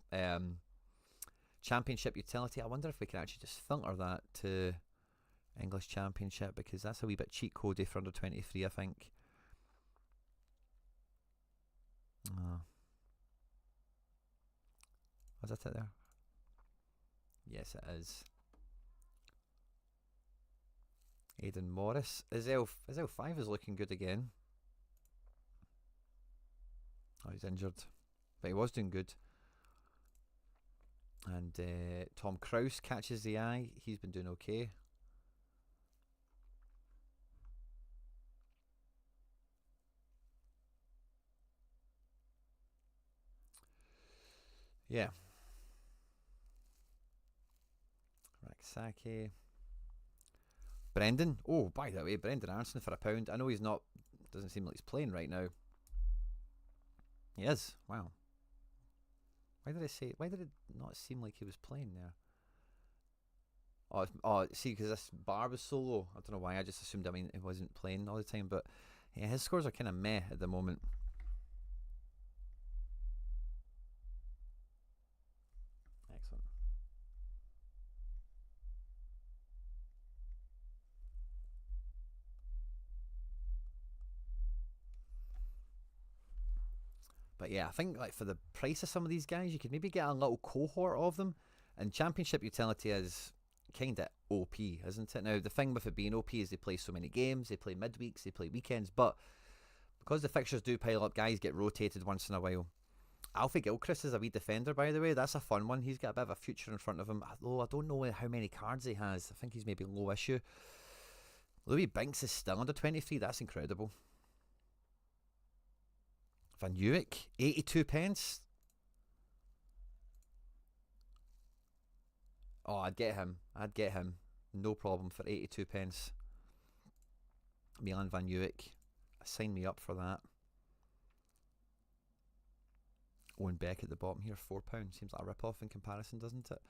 Championship utility. I wonder if we can actually just filter that to English Championship, because that's a wee bit cheat codey for under 23, I think. Was that it there? Yes, it is. Aidan Morris. Is 5 is looking good again. Oh, he's injured. But he was doing good. And Tom Krause catches the eye. He's been doing okay. Yeah. Raksaki. Brendan. Oh, by the way, Brendan Aronson for £1. I know he's not. Doesn't seem like he's playing right now. He is. Wow. Why did it not seem like he was playing there? Oh, see, because this bar was so low. I don't know why. I just assumed. I mean, he wasn't playing all the time, but yeah, his scores are kind of meh at the moment. Excellent. But yeah, I think like for the price of some of these guys, you could maybe get a little cohort of them. And Championship utility is kind of OP, isn't it? Now, the thing with it being OP is they play so many games, they play midweeks, they play weekends, but because the fixtures do pile up, guys get rotated once in a while. Alfie Gilchrist is a wee defender, by the way. That's a fun one. He's got a bit of a future in front of him. Although I don't know how many cards he has. I think he's maybe low issue. Louis Binks is still under 23. That's incredible. Van Uwijk, 82 pence. Oh, I'd get him. No problem for 82 pence. Milan Van Uwijk. Sign me up for that. Owen Beck at the bottom here, £4. Seems like a rip-off in comparison, doesn't it?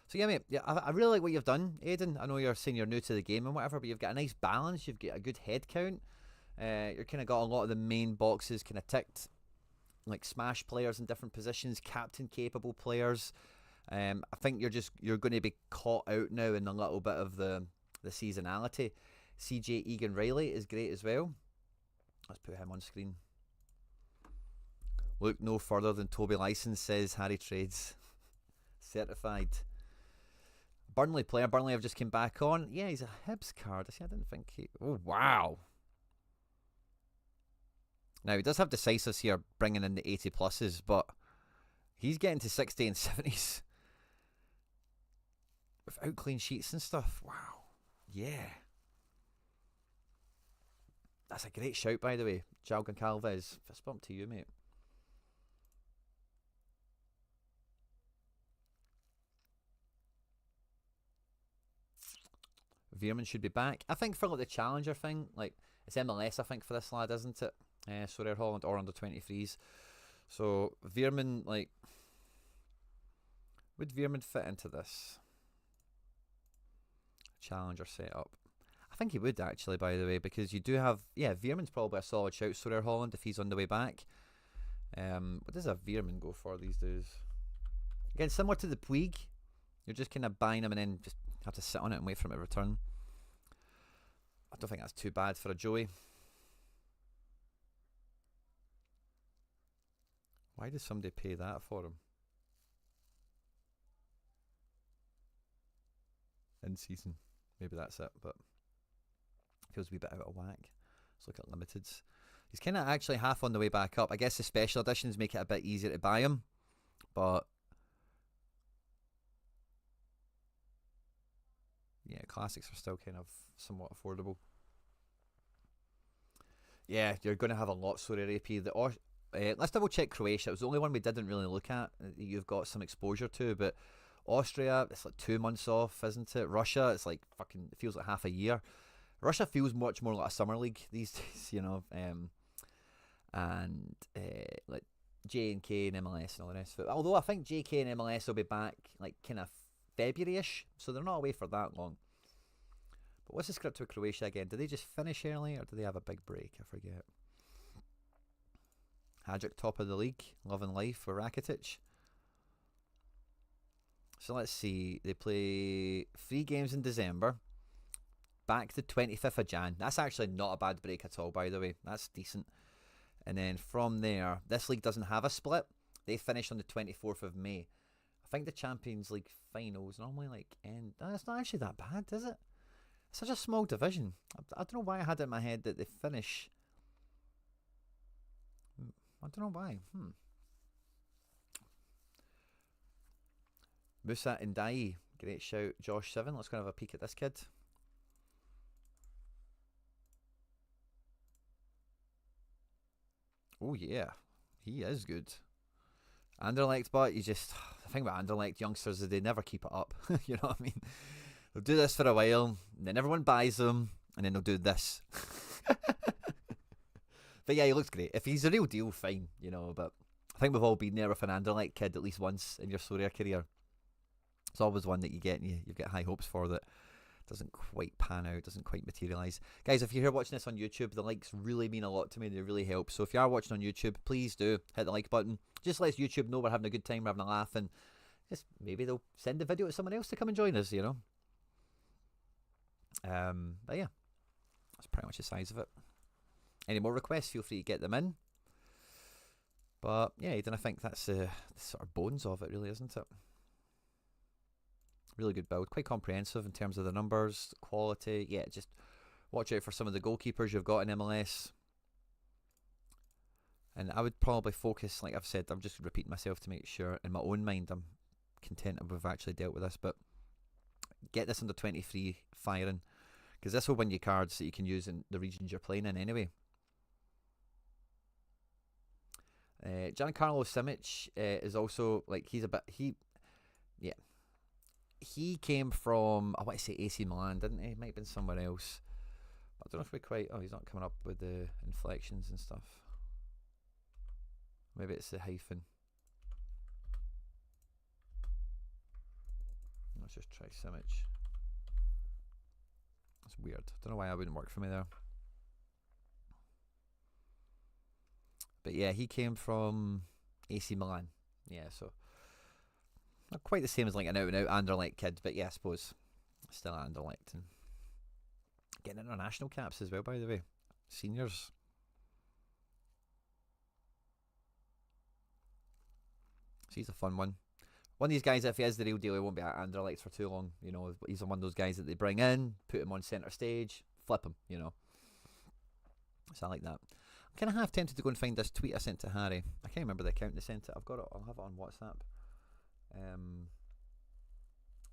So yeah, mate, yeah, I really like what you've done, Aidan. I know you're saying you're new to the game and whatever, but you've got a nice balance. You've got a good head count. You're kind of got a lot of the main boxes kind of ticked, like smash players in different positions, captain capable players. I think you're going to be caught out now in a little bit of the seasonality. CJ Egan Riley is great as well. Let's put him on screen. Look no further than Toby Lyson, says Harry Trades. Certified. Burnley player. Burnley have just came back on. Yeah, he's a Hibs card. I didn't think he... Oh, wow. Now, he does have decisives here, bringing in the 80 pluses, but he's getting to 60 and 70s. Without clean sheets and stuff. Wow. Yeah. That's a great shout, by the way. João Goncalves. Fist bump to you, mate. Veerman should be back. I think for like the Challenger thing, like it's MLS, I think, for this lad, isn't it? Sorare Holland or under 23s. So Veerman, like, would Veerman fit into this Challenger setup? I think he would actually, by the way, because you do have, yeah, Veerman's probably a solid shout. Sorare Holland if he's on the way back. What does a Veerman go for these days? Again, similar to the Puig, you're just kind of buying him and then just have to sit on it and wait for him to return. I don't think that's too bad for a Joey. Why does somebody pay that for him? In season. Maybe that's it, but feels a wee bit out of whack. Let's look at limiteds. He's kind of actually half on the way back up. I guess the special editions make it a bit easier to buy him, but yeah, classics are still kind of somewhat affordable. Yeah, you're going to have a lot Sorare AP. Let's double check Croatia. It was the only one we didn't really look at. You've got some exposure to, but Austria, it's like 2 months off, isn't it? Russia, it's like fucking, it feels like half a year. Russia feels much more like a summer league these days, you know. And like J and K and MLS and all the rest of it. Although I think JK and MLS will be back like kind of February-ish, so they're not away for that long. But what's the script with Croatia again? Do they just finish early or do they have a big break? I forget. Hadrick top of the league, loving life for Rakitic. So let's see. They play 3 games in December. Back to 25th of Jan. That's actually not a bad break at all, by the way. That's decent. And then from there, this league doesn't have a split. They finish on the 24th of May. I think the Champions League finals normally like end. It's not actually that bad, is it? It's such a small division. I don't know why I had it in my head that they finish. I don't know why. Musa Ndai, great shout. Josh 7. Let's go and have a peek at this kid. Oh yeah, he is good. Anderlecht, but you just, the thing about Anderlecht youngsters is they never keep it up. You know what I mean? They'll do this for a while, and then everyone buys them, and then they'll do this. But yeah, he looks great. If he's a real deal, fine, you know. But I think we've all been there with an Anderlecht kid at least once in your Sorare career. It's always one that you get and you get high hopes for that doesn't quite pan out, doesn't quite materialise. Guys, if you're here watching this on YouTube, the likes really mean a lot to me. They really help. So if you are watching on YouTube, please do hit the like button. Just lets YouTube know we're having a good time, we're having a laugh, and just maybe they'll send the video to someone else to come and join us, you know. But yeah, that's pretty much the size of it. Any more requests, feel free to get them in. But yeah, I think that's the sort of bones of it, really, isn't it? Really good build, quite comprehensive in terms of the numbers, the quality. Yeah, just watch out for some of the goalkeepers you've got in MLS. And I would probably focus, like I've said, I'm just repeating myself to make sure in my own mind I'm content that we've actually dealt with this, but get this under 23 firing, because this will win you cards that you can use in the regions you're playing in anyway. Giancarlo Simic is also, like, he's a bit, he came from, I want to say AC Milan, didn't he? Might have been somewhere else. But I don't know if we quite, oh, he's not coming up with the inflections and stuff. Maybe it's the hyphen. Let's just try Simic. That's weird. Don't know why that wouldn't work for me there. But yeah, he came from AC Milan. Yeah, so not quite the same as like an out-and-out Anderlecht kid, but yeah, I suppose still Anderlecht. And getting international caps as well, by the way. Seniors. So he's a fun one. One of these guys, if he is the real deal, he won't be at Anderlecht for too long. You know, he's one of those guys that they bring in, put him on centre stage, flip him. You know, so I like that. I'm kind of half tempted to go and find this tweet I sent to Harry. I can't remember the account they sent it. I've got it. I'll have it on WhatsApp.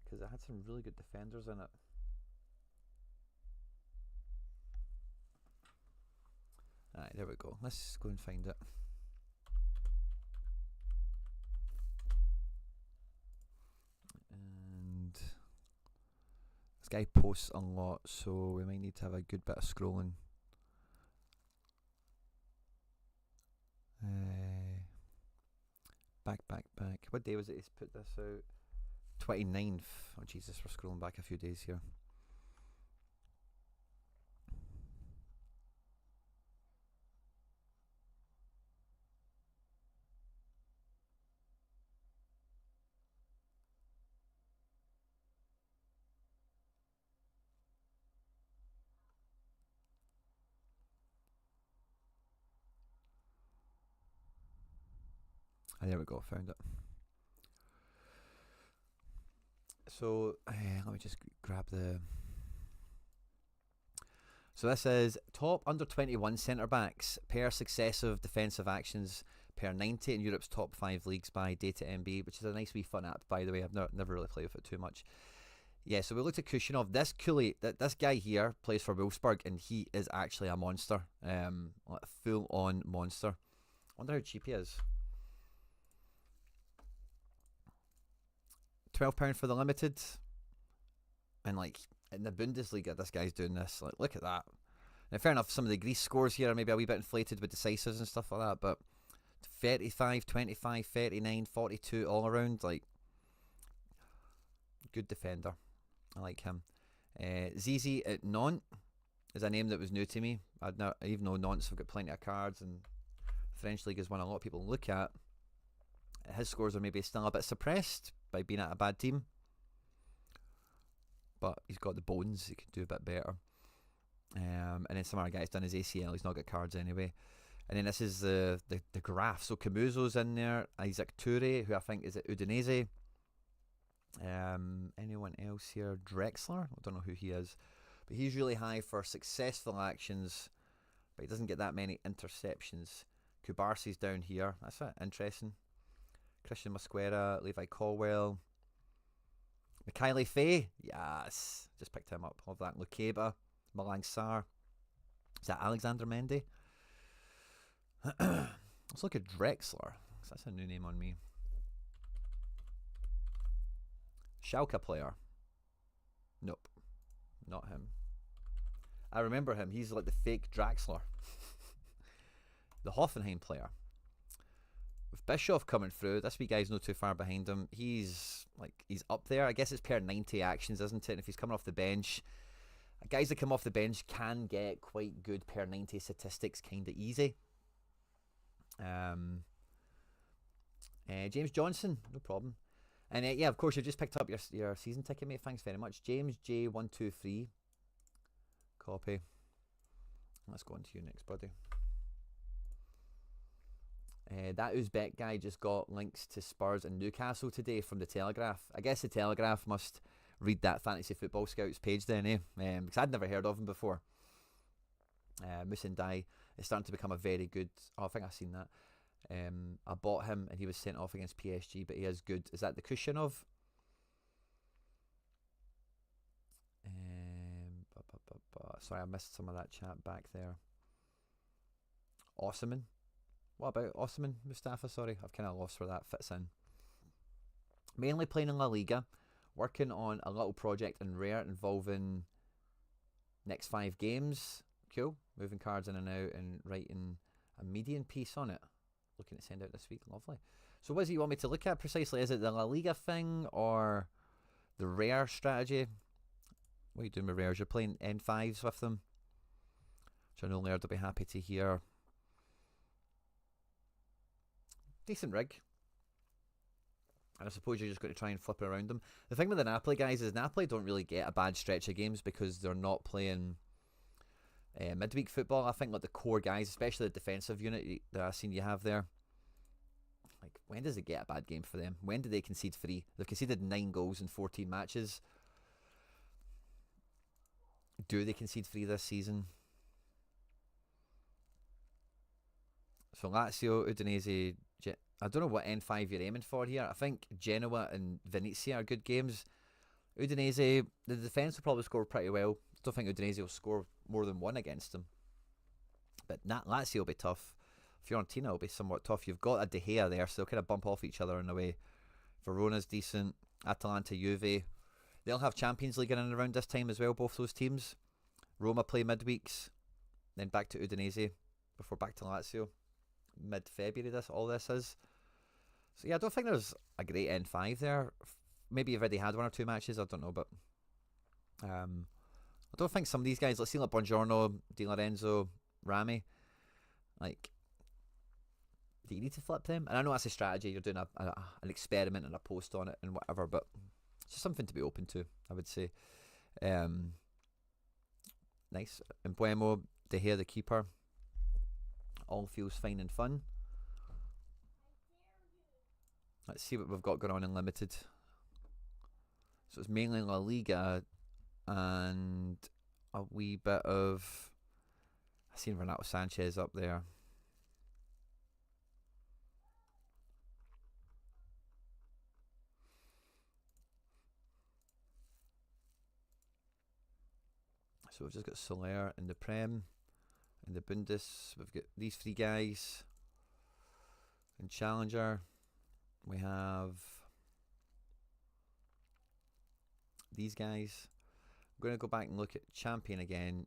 Because it had some really good defenders in it. Alright, there we go. Let's go and find it. And this guy posts a lot, so we might need to have a good bit of scrolling. Back. What day was it he's put this out? 29th. Oh Jesus, we're scrolling back a few days here. There we go, found it. So let me just grab the. So this is top under 21 centre backs per successive defensive actions per 90 in Europe's top 5 leagues by Data MB, which is a nice wee fun app, by the way. I've never really played with it too much. Yeah, so we looked at Kushinov. This this guy here plays for Wolfsburg, and he is actually a monster, like a full-on monster. I wonder how cheap he is. £12 for the limited, and like in the Bundesliga, this guy's doing this. Like, look at that. Now, fair enough, some of the Greece scores here are maybe a wee bit inflated with decisives and stuff like that, but 35, 25, 39, 42 all around, like, good defender. I like him. Zizi at Nantes is a name that was new to me. Even though Nantes have got plenty of cards and the French league is one a lot of people look at, his scores are maybe still a bit suppressed by being at a bad team, but he's got the bones. He could do a bit better. And then some other guy's done his ACL. He's not got cards anyway. And then this is the graph. So Camuso's in there. Isaac Toure, who I think is at Udinese. Anyone else here? Drexler. I don't know who he is, but he's really high for successful actions, but he doesn't get that many interceptions. Kubarsi's down here. That's it. Interesting. Christian Mosquera, Levi Colwell, Mikhail Faye, yes, just picked him up. Love that. Lukeba, Malang Sarr. Is that Alexander Mendy? Let's look at Drexler. That's a new name on me. Schalke player. Nope, not him. I remember him. He's like the fake Draxler. The Hoffenheim player. With Bischoff coming through, this wee guy's not too far behind him. He's up there. I guess it's per 90 actions, isn't it? And if he's coming off the bench, guys that come off the bench can get quite good per 90 statistics, kind of easy. James Johnson, no problem. And yeah, of course, you've just picked up your season ticket, mate. Thanks very much. James J123. Copy. Let's go on to you next, buddy. That Uzbek guy just got links to Spurs and Newcastle today from the Telegraph. I guess the Telegraph must read that Fantasy Football Scouts page then, because I'd never heard of him before. Musindai is starting to become a very good. Oh, I think I've seen that. I bought him and he was sent off against PSG, but he is good. Is that the Kushinov? Sorry, I missed some of that chat back there. Osman. What about Osman Mustafa? Sorry, I've kind of lost where that fits in. Mainly playing in La Liga, working on a little project in Rare involving next 5 games. Cool. Moving cards in and out and writing a median piece on it. Looking to send out this week. Lovely. So what does he want me to look at precisely? Is it the La Liga thing or the Rare strategy? What are you doing with Rares? You're playing N5s with them, which I know Laird will be happy to hear. Decent rig. And I suppose you're just going to try and flip around them. The thing with the Napoli guys is Napoli don't really get a bad stretch of games because they're not playing midweek football. I think like the core guys, especially the defensive unit that I've seen you have there, Like, when does it get a bad game for them? When do they concede 3? They've conceded 9 goals in 14 matches. Do they concede 3 this season? So Lazio, Udinese, I don't know what N5 you're aiming for here. I think Genoa and Venezia are good games. Udinese, the defence will probably score pretty well. I don't think Udinese will score more than 1 against them. But Lazio will be tough. Fiorentina will be somewhat tough. You've got a De Gea there, so they'll kind of bump off each other in a way. Verona's decent. Atalanta, Juve. They'll have Champions League in and around this time as well, both those teams. Roma play midweeks, then back to Udinese, before back to Lazio. Mid-February, all this is. So yeah, I don't think there's a great N5 there. Maybe you've already had 1 or 2 matches, I don't know, but I don't think some of these guys, let's see, like Buongiorno, Di Lorenzo, Rami, like, do you need to flip them? And I know that's a strategy, you're doing an experiment and a post on it and whatever, but it's just something to be open to, I would say. Nice. Mbuemo, De Gea, the keeper. All feels fine and fun. Let's see what we've got going on in Limited. So it's mainly La Liga and a wee bit of... I've seen Renato Sanchez up there. So we've just got Sorare in the Prem. In the Bundes, we've got these 3 guys. In Challenger, we have these guys. I'm going to go back and look at Champion again,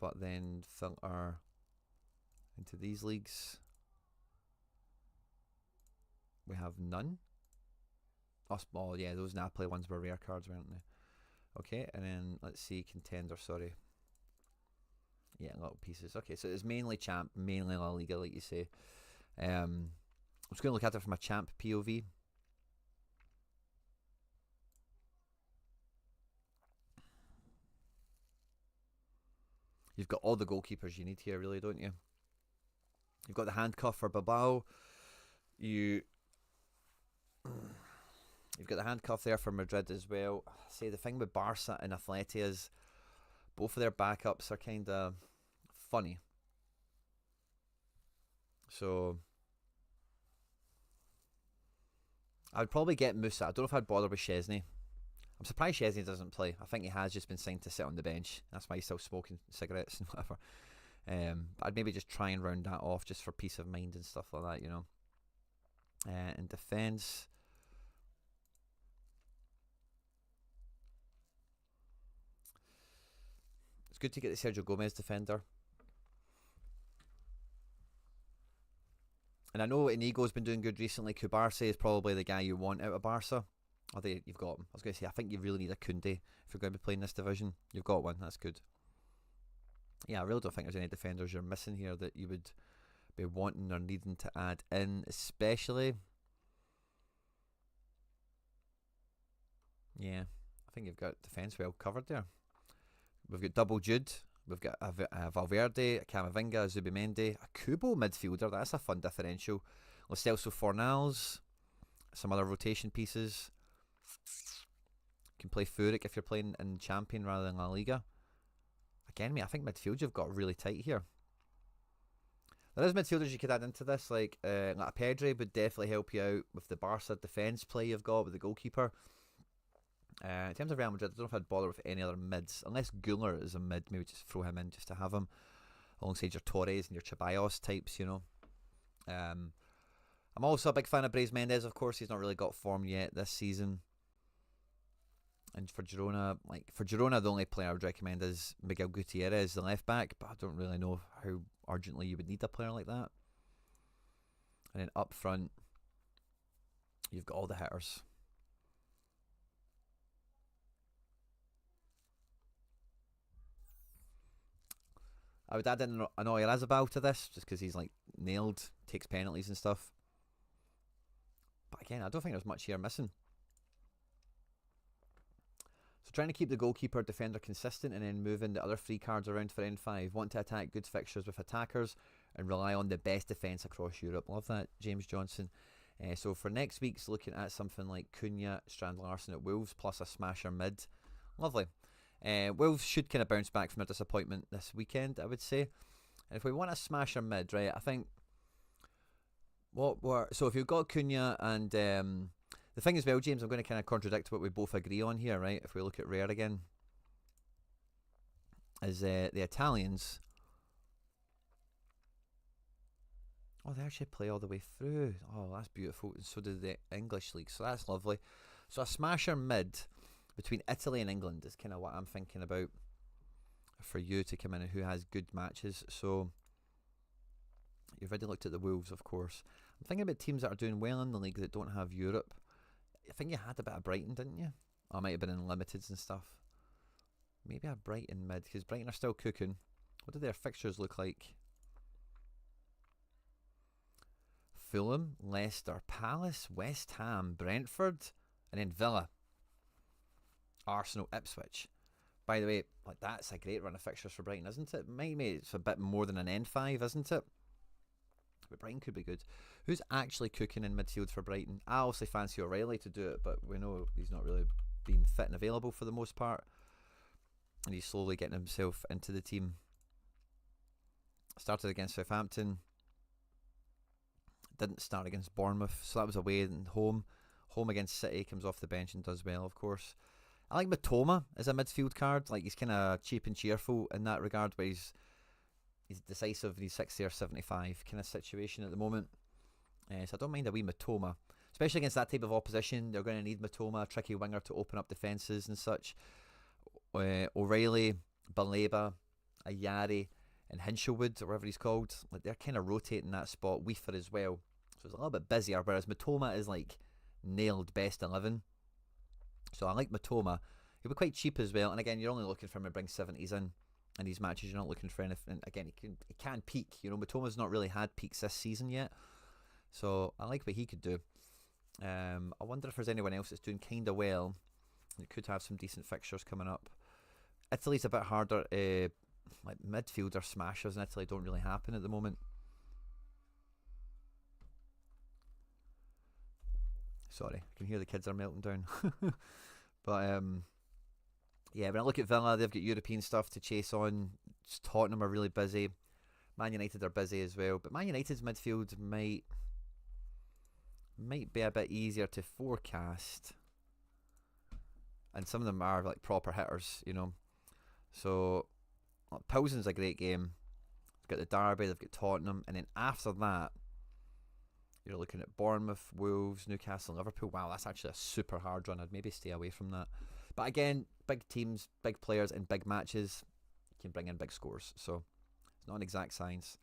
but then filter into these leagues. We have none. Oh, yeah, those Napoli ones were rare cards, weren't they? Okay, and then let's see, Contender, sorry. Yeah, little pieces. Okay, so it's mainly Champ, mainly La Liga, like you say. I'm just going to look at it from a Champ POV. You've got all the goalkeepers you need here, really, don't you? You've got the handcuff for Bilbao. You've got the handcuff there for Madrid as well. See, the thing with Barca and Atleti is both of their backups are kind of funny. So I'd probably get Musa. I don't know if I'd bother with Chesney. I'm surprised Chesney doesn't play. I think he has just been signed to sit on the bench. That's why he's still smoking cigarettes and whatever. But I'd maybe just try and round that off just for peace of mind and stuff like that, you know. In defence, it's good to get the Sergio Gomez defender. And I know Inigo's been doing good recently. Kubarsi is probably the guy you want out of Barca. Oh, you've got him. I was going to say, I think you really need a Koundé if you're going to be playing this division. You've got one, that's good. Yeah, I really don't think there's any defenders you're missing here that you would be wanting or needing to add in, especially. Yeah, I think you've got defence well covered there. We've got double Jude. We've got Valverde, Camavinga, Zubimendi, a Kubo midfielder. That's a fun differential. Lo Celso Fornals, some other rotation pieces. You can play Furyk if you're playing in Champion rather than La Liga. Again, mate, I think midfield you've got really tight here. There is midfielders you could add into this, like a Pedri would definitely help you out with the Barca defence play you've got with the goalkeeper. In terms of Real Madrid, I don't know if I'd bother with any other mids. Unless Guller is a mid, maybe just throw him in just to have him alongside your Torres and your Ceballos types, you know. I'm also a big fan of Brais Mendes, of course. He's not really got form yet this season. And for Girona, the only player I would recommend is Miguel Gutierrez, the left back, but I don't really know how urgently you would need a player like that. And then up front, you've got all the hitters. I would add in an Oyarzabal to this, just because he's like nailed, takes penalties and stuff. But again, I don't think there's much here missing. So trying to keep the goalkeeper defender consistent and then moving the other 3 cards around for N5. Want to attack good fixtures with attackers and rely on the best defence across Europe. Love that, James Johnson. So for next week's, looking at something like Cunha, Strand Larson at Wolves, plus a smasher mid. Lovely. Wolves should kind of bounce back from their disappointment this weekend, I would say. And if we want a smasher mid, right, I think so if you've got Cunha and the thing is, well, James, I'm going to kind of contradict what we both agree on here, right? If we look at Rare again, is the Italians. Oh, they actually play all the way through. Oh, that's beautiful. And so do the English league. So that's lovely. So a smasher mid between Italy and England is kind of what I'm thinking about for you to come in and who has good matches. So you've already looked at the Wolves, of course. I'm thinking about teams that are doing well in the league that don't have Europe. I think you had a bit of Brighton, didn't you? Or might have been in limiteds and stuff. Maybe a Brighton mid, because Brighton are still cooking. What do their fixtures look like? Fulham, Leicester, Palace, West Ham, Brentford, and then Villa, Arsenal, Ipswich. By the way, like that's a great run of fixtures for Brighton, isn't it? Maybe it's a bit more than an N5, isn't it? But Brighton could be good. Who's actually cooking in midfield for Brighton? I obviously fancy O'Reilly to do it, but we know he's not really been fit and available for the most part. And he's slowly getting himself into the team. Started against Southampton. Didn't start against Bournemouth, so that was away and home. Home against City, comes off the bench and does well, of course. I like Matoma as a midfield card. Like, he's kind of cheap and cheerful in that regard, but he's decisive. He's 60 or 75 kind of situation at the moment. So I don't mind a wee Matoma, especially against that type of opposition. They're going to need Matoma, a tricky winger to open up defences and such. O'Reilly, Baleba, Ayari, and Hinshelwood, or whatever he's called, like they're kind of rotating that spot. Weaver as well, so it's a little bit busier. Whereas Matoma is like nailed best 11. So I like Matoma. He'll be quite cheap as well. And again, you're only looking for him to bring 70s in these matches. You're not looking for anything. Again, he can peak. You know, Matoma's not really had peaks this season yet. So I like what he could do. I wonder if there's anyone else that's doing kind of well. It could have some decent fixtures coming up. Italy's a bit harder. Like midfielder smashers in Italy don't really happen at the moment. Sorry, I can hear the kids are melting down. But yeah, when I look at Villa, they've got European stuff to chase on. Tottenham are really busy. Man United are busy as well. But Man United's midfield might be a bit easier to forecast. And some of them are like proper hitters, you know. So Pilsen's a great game. They've got the Derby, they've got Tottenham, and then after that, you're looking at Bournemouth, Wolves, Newcastle, Liverpool. Wow, that's actually a super hard run. I'd maybe stay away from that. But again, big teams, big players, and big matches can bring in big scores. So it's not an exact science.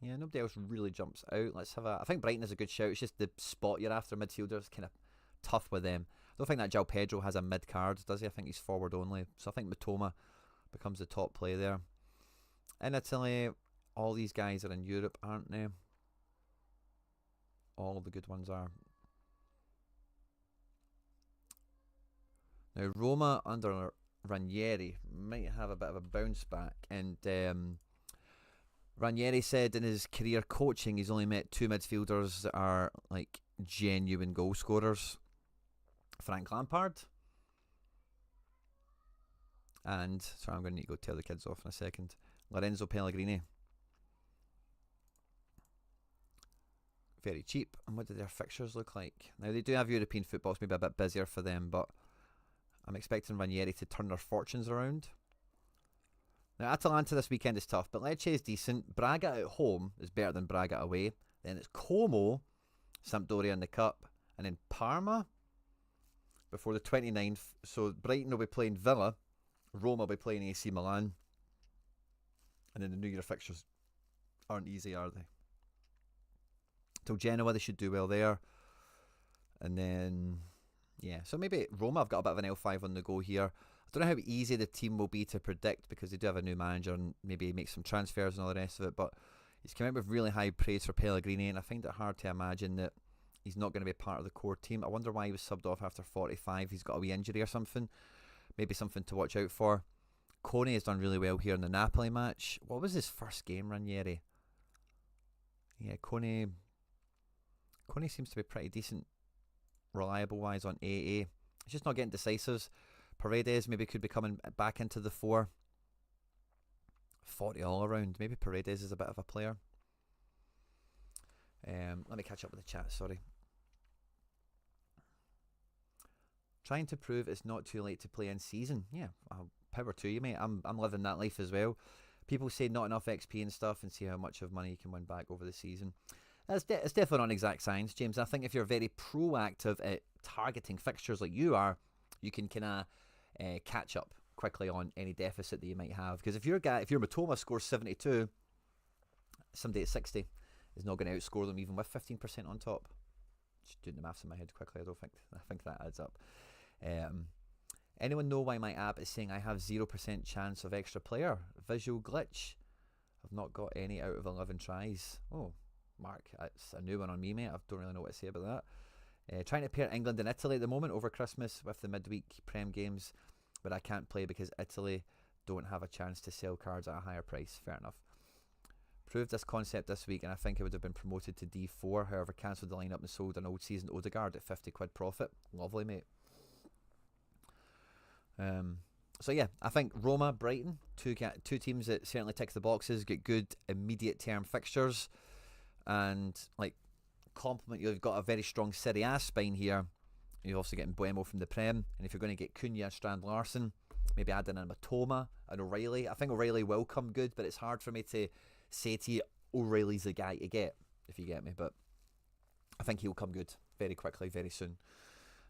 Yeah, nobody else really jumps out. Let's have I think Brighton is a good shout. It's just the spot you're after midfielders kind of tough with them. I don't think that João Pedro has a mid card, does he? I think he's forward only. So I think Matoma becomes the top play there. In Italy, all these guys are in Europe, aren't they? All the good ones are. Now, Roma under Ranieri might have a bit of a bounce back. And Ranieri said in his career coaching he's only met 2 midfielders that are like genuine goal scorers. Frank Lampard and, sorry, I'm going to need to go tell the kids off in a second, Lorenzo Pellegrini. Very cheap. And what do their fixtures look like? Now, they do have European football, it's maybe a bit busier for them, but I'm expecting Ranieri to turn their fortunes around. Now, Atalanta this weekend is tough, but Lecce is decent. Braga at home is better than Braga away. Then it's Como, Sampdoria in the Cup, and then Parma before the 29th. So Brighton will be playing Villa, Roma will be playing AC Milan, and then the New Year fixtures aren't easy, are they? Till Genoa, they should do well there. And then, yeah, so maybe Roma have got a bit of an L5 on the go here. I don't know how easy the team will be to predict because they do have a new manager and maybe make some transfers and all the rest of it, but he's come out with really high praise for Pellegrini, and I find it hard to imagine that he's not going to be part of the core team. I wonder why he was subbed off after 45. He's got a wee injury or something. Maybe something to watch out for. Kone has done really well here in the Napoli match. What was his first game, Ranieri? Yeah, Kone seems to be pretty decent, reliable-wise on AA. He's just not getting decisives. Paredes maybe could be coming back into the 4. 40 all around. Maybe Paredes is a bit of a player. Let me catch up with the chat, sorry. Trying to prove it's not too late to play in season. Yeah, power to you, mate. I'm living that life as well. People say not enough XP and stuff, and see how much of money you can win back over the season. It's definitely not exact science, James. I think if you're very proactive at targeting fixtures like you are, you can kind of catch up quickly on any deficit that you might have. Because if your Matoma scores 72, somebody at 60 is not going to outscore them even with 15% on top. Just doing the maths in my head quickly. I think that adds up. Anyone know why my app is saying I have 0% chance of extra player? Visual glitch. I've not got any out of 11 tries. Oh, Mark, that's a new one on me, mate. I don't really know what to say about that. Trying to pair England and Italy at the moment over Christmas with the midweek Prem games, but I can't play because Italy don't have a chance to sell cards at a higher price. Fair enough. Proved this concept this week, and I think it would have been promoted to D4. However, cancelled the lineup and sold an old seasoned Odegaard at 50 quid profit. Lovely, mate. So yeah, I think Roma, Brighton, two teams that certainly tick the boxes, get good immediate term fixtures, and like complement. You've got a very strong Serie A spine here. You're also getting Buemo from the Prem, and if you're going to get Cunha, Strand Larson, maybe add in a Matoma and O'Reilly. I think O'Reilly will come good, but it's hard for me to say to you O'Reilly's the guy to get, if you get me. But I think he'll come good very quickly, very soon.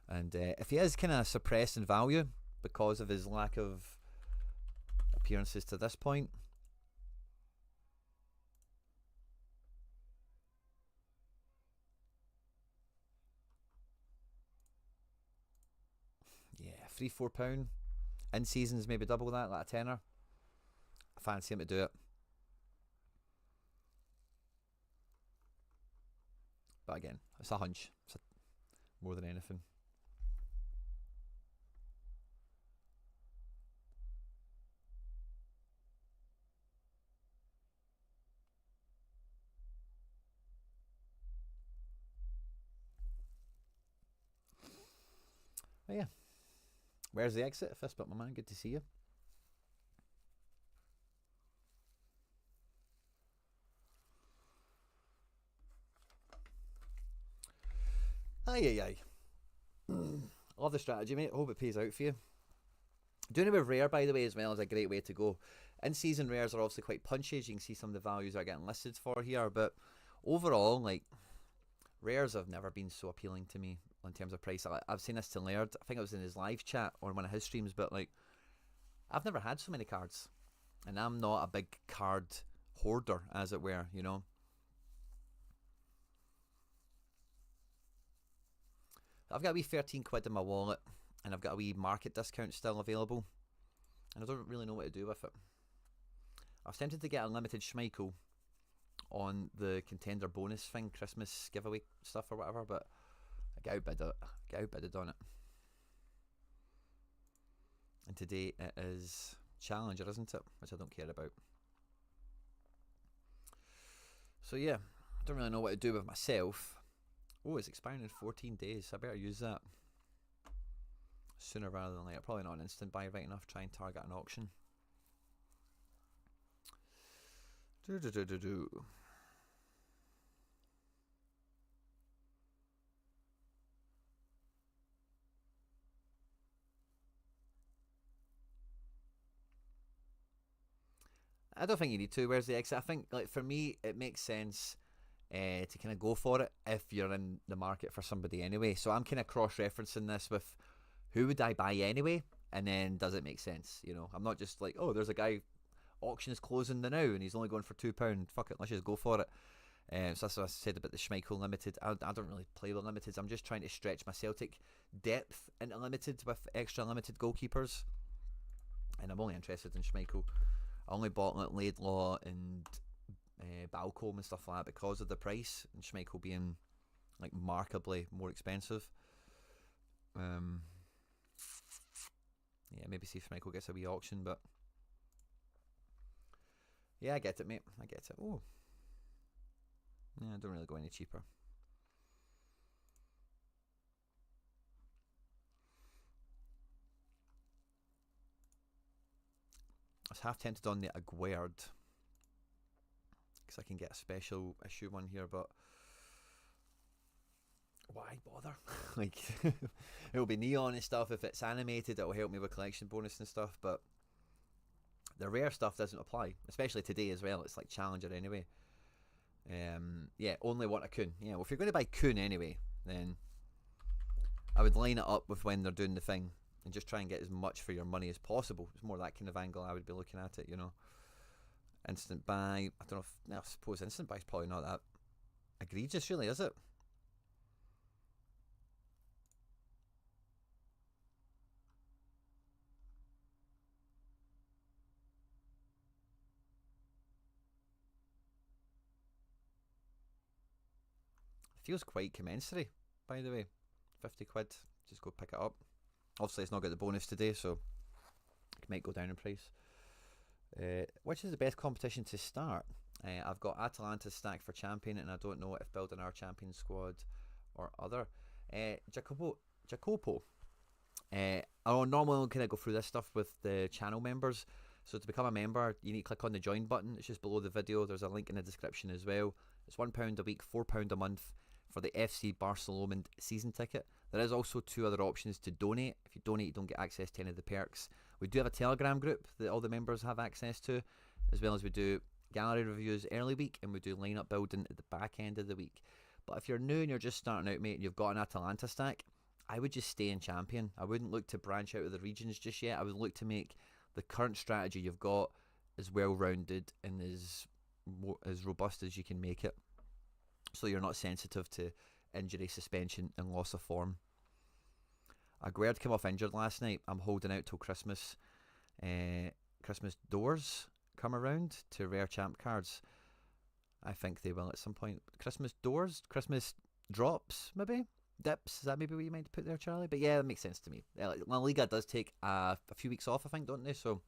And if he is kind of suppressed in value because of his lack of appearances to this point, yeah, £3-4 in seasons, maybe double that, like a tenner. I fancy him to do it. But again, it's a hunch. More than anything. Oh yeah. Where's the exit? Fist bump, my man. Good to see you. Aye. Love the strategy, mate. Hope it pays out for you. Doing it with rare, by the way, as well, is a great way to go. In-season rares are obviously quite punchy, as you can see some of the values are getting listed for here, but overall, like, rares have never been so appealing to me in terms of price. I've seen this to Laird. I think it was in his live chat or one of his streams, but like, I've never had so many cards, and I'm not a big card hoarder, as it were, you know. I've got a wee 13 quid in my wallet, and I've got a wee market discount still available, and I don't really know what to do with it. I was tempted to get a limited Schmeichel on the contender bonus thing, Christmas giveaway stuff or whatever, but I got outbidded on it. And today it is Challenger, isn't it? Which I don't care about. So yeah, don't really know what to do with myself. Oh, it's expiring in 14 days. I better use that sooner rather than later. Probably not an instant buy right enough. Try and target an auction. I don't think you need to. Where's the exit? I think, like, for me, it makes sense to kind of go for it if you're in the market for somebody anyway. So I'm kind of cross-referencing this with who would I buy anyway, and then does it make sense? You know, I'm not just like, oh, there's a guy, auction is closing the now, and he's only going for £2. Fuck it, let's just go for it. So that's what I said about the Schmeichel Limited. I don't really play with Limiteds. I'm just trying to stretch my Celtic depth into Limited with extra limited goalkeepers, and I'm only interested in Schmeichel. I only bought like Laidlaw and Balcombe and stuff like that because of the price, and Schmeichel being like markedly more expensive. Yeah, maybe see if Schmeichel gets a wee auction, but Yeah, I get it, mate. I get it. Oh. Yeah, I don't really go any cheaper. I was half tempted on the Aguerd, because I can get a special issue one here, but why bother? Like, it'll be neon and stuff. If it's animated, it'll help me with collection bonus and stuff, but the rare stuff doesn't apply, especially today as well. It's like Challenger anyway. Yeah, only want a Kun. Yeah, well, if you're going to buy Kun anyway, then I would line it up with when they're doing the thing and just try and get as much for your money as possible. It's more that kind of angle I would be looking at it, you know. Instant buy, I don't know if, I suppose instant buy is probably not that egregious, really, is it? Feels quite commensurate, by the way. 50 quid, just go pick it up. Obviously, it's not got the bonus today, so it might go down in price. Which is the best competition to start? I've got Atalanta stacked for champion, and I don't know if building our champion squad or other. Jacopo. I'll normally kind of go through this stuff with the channel members. So to become a member, you need to click on the join button. It's just below the video. There's a link in the description as well. It's £1 a week, £4 a month for the FC Barcelona season ticket. There is also 2 other options to donate. If you donate, you don't get access to any of the perks. We do have a Telegram group that all the members have access to, as well as we do gallery reviews early week, and we do lineup building at the back end of the week. But if you're new and you're just starting out, mate, and you've got an Atalanta stack, I would just stay in champion. I wouldn't look to branch out of the regions just yet. I would look to make the current strategy you've got as well-rounded and as robust as you can make it, so you're not sensitive to injury, suspension and loss of form. Aguerd came off injured last night. I'm holding out till Christmas. Christmas doors come around to rare champ cards. I think they will at some point. Christmas doors? Christmas drops, maybe? Dips? Is that maybe what you might put there, Charlie? But yeah, that makes sense to me. La Liga does take a few weeks off, I think, don't they? So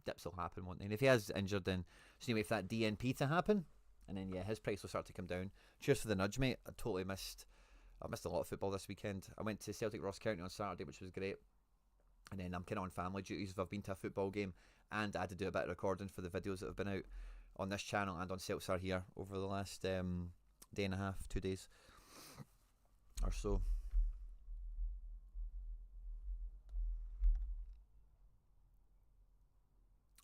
dips will happen, won't they? And if he has injured, then just wait for that DNP to happen, and then yeah, his price will start to come down. Cheers for the nudge, mate. I missed a lot of football this weekend. I went to Celtic Ross County on Saturday, which was great, and then I'm kind of on family duties if I've been to a football game, and I had to do a bit of recording for the videos that have been out on this channel and on Celtic here over the last day and a half, 2 days or so.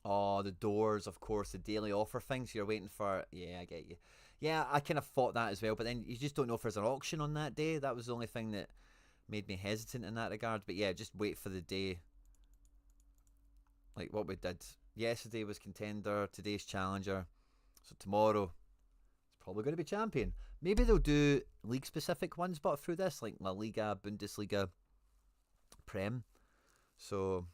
Oh, the doors, of course, the daily offer things you're waiting for. Yeah, I get you. Yeah, I kind of thought that as well, but then you just don't know if there's an auction on that day. That was the only thing that made me hesitant in that regard. But yeah, just wait for the day. Like what we did. Yesterday was contender, today's challenger. So tomorrow, it's probably going to be champion. Maybe they'll do league-specific ones, but through this, like La Liga, Bundesliga, Prem. So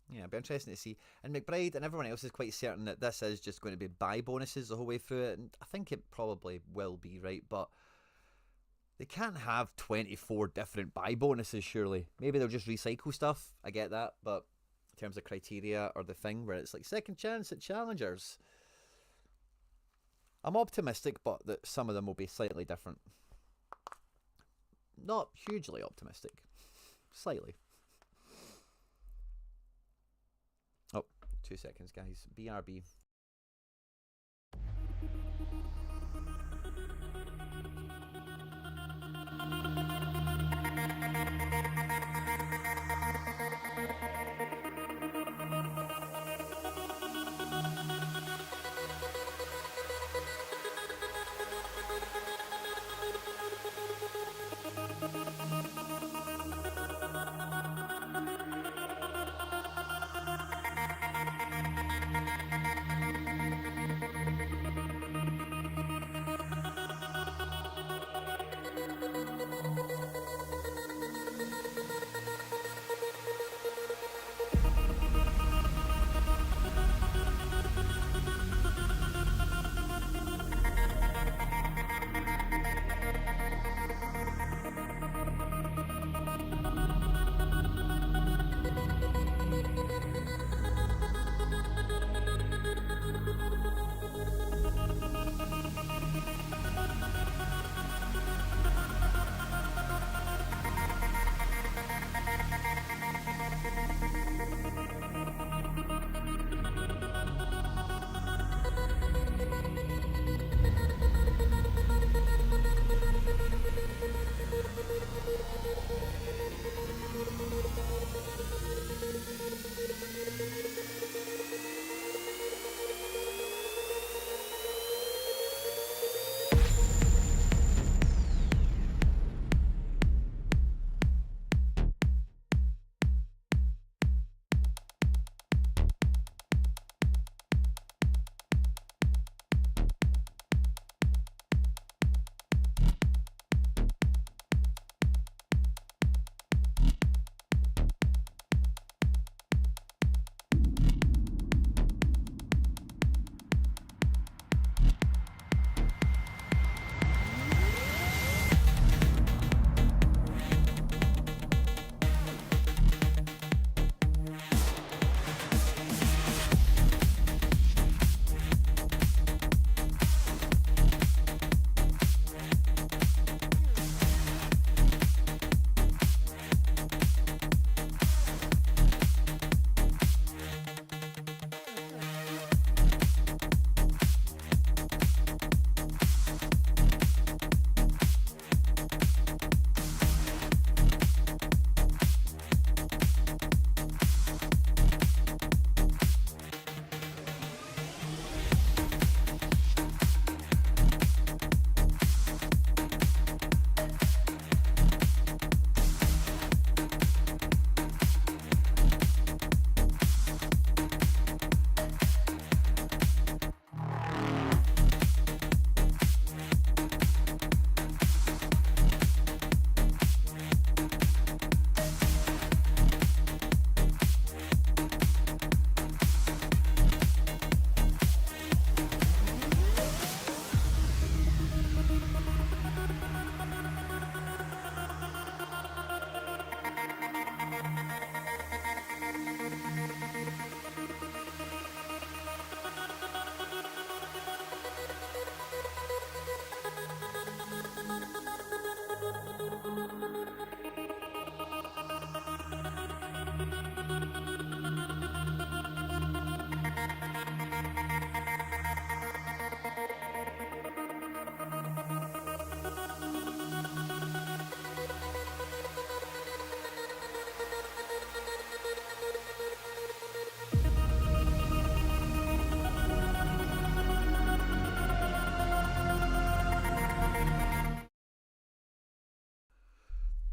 yeah, it'll be interesting to see. And McBride and everyone else is quite certain that this is just going to be buy bonuses the whole way through it. And I think it probably will be, right? But they can't have 24 different buy bonuses, surely. Maybe they'll just recycle stuff. I get that. But in terms of criteria or the thing where it's like second chance at challengers, I'm optimistic, but that some of them will be slightly different. Not hugely optimistic. Slightly. Oh, 2 seconds, guys. BRB.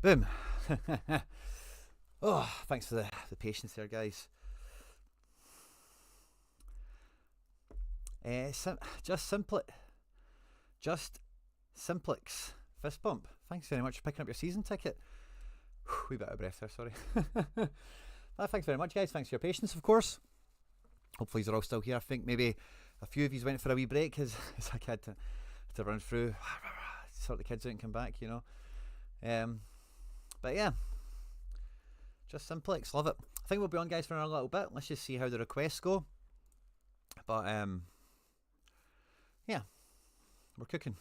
Boom. Oh, thanks for the patience there, guys. Just Simplex fist bump. Thanks very much for picking up your season ticket. Wee bit out of breath there, sorry. Thanks very much, guys. Thanks for your patience, of course. Hopefully you're all still here. I think maybe a few of you went for a wee break as I had to run through, sort the kids out and come back, you know. But yeah, just Simplex, love it. I think we'll be on, guys, for another little bit. Let's just see how the requests go. But yeah, we're cooking.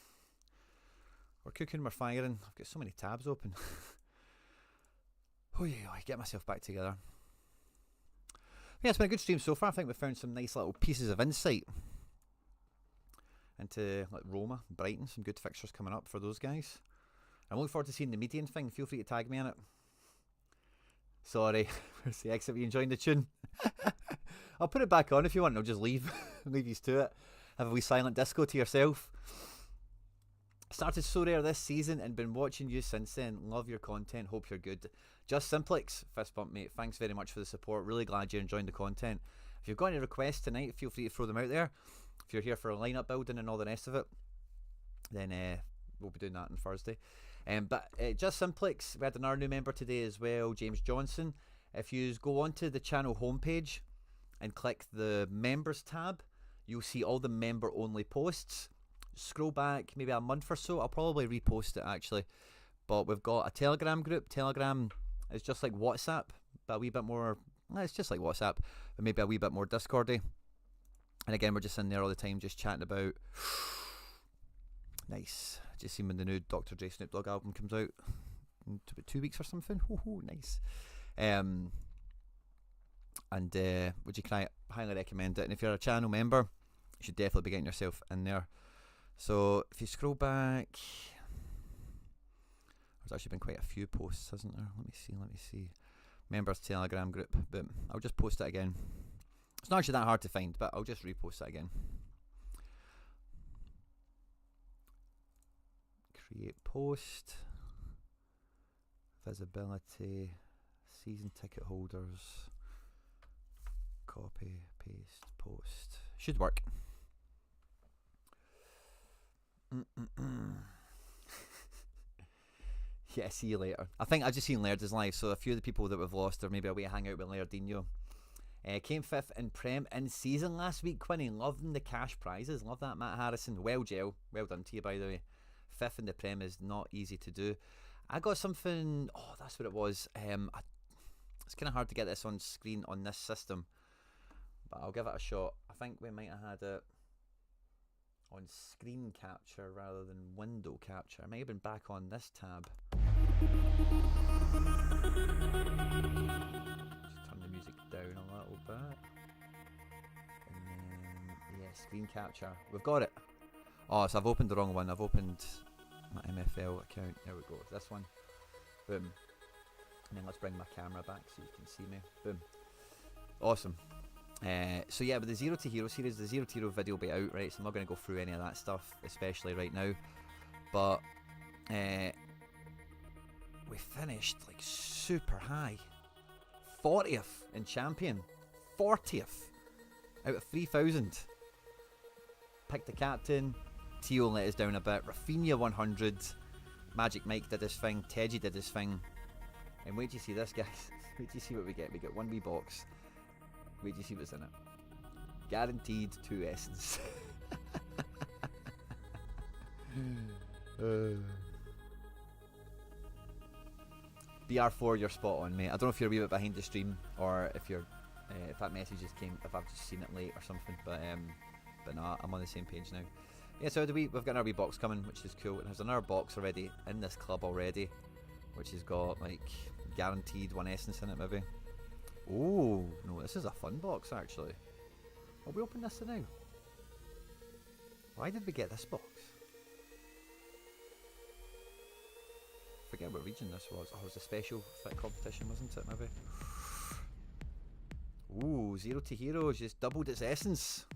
We're firing. I've got so many tabs open. Oh yeah, I get myself back together. Yeah, it's been a good stream so far. I think we've found some nice little pieces of insight into like Roma, Brighton, some good fixtures coming up for those guys. I'm looking forward to seeing the median thing. Feel free to tag me in it. Sorry, where's the exit? Are you enjoying the tune? I'll put it back on if you want. I'll just leave you to it. Have a wee silent disco to yourself. Started Sorare this season and been watching you since then. Love your content. Hope you're good. Just Simplex, fist bump, mate. Thanks very much for the support. Really glad you're enjoying the content. If you've got any requests tonight, feel free to throw them out there. If you're here for a lineup building and all the rest of it, then we'll be doing that on Thursday. But just Simplex, we had another new member today as well, James Johnson. If you go onto the channel homepage and click the members tab, you'll see all the member only posts. Scroll back maybe a month or so, I'll probably repost it actually, but we've got a Telegram group. Telegram is just like WhatsApp, but a wee bit more, it's just like WhatsApp, but maybe a wee bit more Discordy. And again, we're just in there all the time just chatting about nice, just seen when the new Dr. Dre Snoop Dogg album comes out in about 2 weeks or something. Nice. And would you highly recommend it, and if you're a channel member, you should definitely be getting yourself in there. So if you scroll back, there's actually been quite a few posts, hasn't there? Let me see. Members Telegram group, but I'll just post it again. It's not actually that hard to find, but I'll just repost it again. Create post, visibility, season ticket holders, copy, paste, post. Should work. Yeah, see you later. I think I've just seen Laird's live, so a few of the people that we've lost are maybe away hang out with Lairdinho. Came 5th in Prem in season last week, Quinny. Loving the cash prizes. Love that, Matt Harrison. Well done to you, by the way. 5th in the Prem is not easy to do. I got something, oh, that's what it was. It's kind of hard to get this on screen on this system, but I'll give it a shot. I think we might have had it on screen capture rather than window capture. I might have been back on this tab. Just turn the music down a little bit. And then, yeah, screen capture. We've got it. Oh, so I've opened the wrong one. I've opened my MFL account. There we go. This one. Boom. And then let's bring my camera back so you can see me. Boom. Awesome. So yeah, with the Zero to Hero series, the Zero to Hero video will be out, right? So I'm not going to go through any of that stuff, especially right now. But we finished like super high. 40th in Champion. 40th out of 3,000. Picked the captain. Theo let us down a bit. Rafinha 100. Magic Mike did his thing. Teji did his thing. And wait till you see this, guys. Wait till you see what we get. We get one wee box. Wait till you see what's in it. Guaranteed 2 essence. BR4, you're spot on, mate. I don't know if you're a wee bit behind the stream or if you're if that message just came, if I've just seen it late or something. But no, I'm on the same page now. Yeah, so we've got another wee box coming, which is cool. And there's another box already in this club already, which has got like guaranteed 1 essence in it, maybe. Oh no, this is a fun box actually. Will we open this now? Why did we get this box? Forget what region this was. Oh, it was a special fit competition, wasn't it, maybe? Ooh, Zero to Hero just doubled its essence.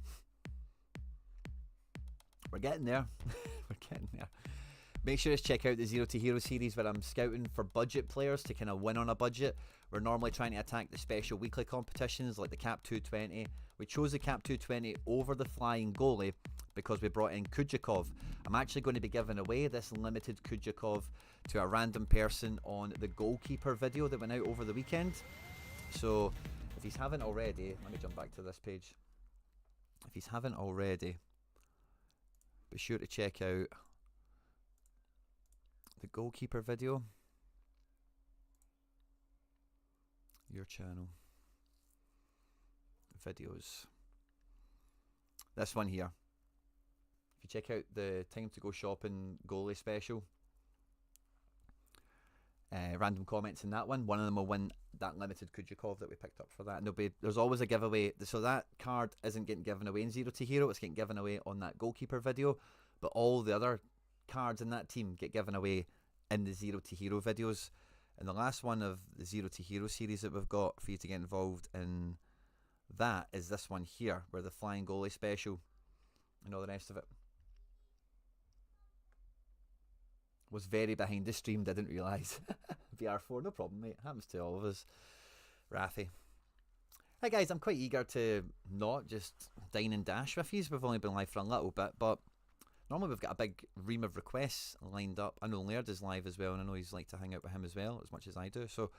We're getting there. We're getting there. Make sure to check out the Zero to Hero series where I'm scouting for budget players to kind of win on a budget. We're normally trying to attack the special weekly competitions like the Cap 220. We chose the Cap 220 over the flying goalie because we brought in Kujakov. I'm actually going to be giving away this limited Kujakov to a random person on the goalkeeper video that went out over the weekend. So if he's haven't already, let me jump back to this page. If he's haven't already, be sure to check out the goalkeeper video. Your channel. Videos. This one here. If you check out the Time to Go Shopping goalie special, random comments in that one of them will win that limited Kujakov that we picked up for that. And there's always a giveaway. So that card isn't getting given away in Zero to Hero, it's getting given away on that goalkeeper video. But all the other cards in that team get given away in the Zero to Hero videos. And the last one of the Zero to Hero series that we've got for you to get involved in that is this one here, where the flying goalie special and all the rest of it was very behind the stream, didn't realise. VR4, no problem, mate. Happens to all of us. Rafi. Hi guys, I'm quite eager to not just dine and dash with you. We've only been live for a little bit, but normally we've got a big ream of requests lined up. I know Laird is live as well, and I know he's like to hang out with him as well, as much as I do. So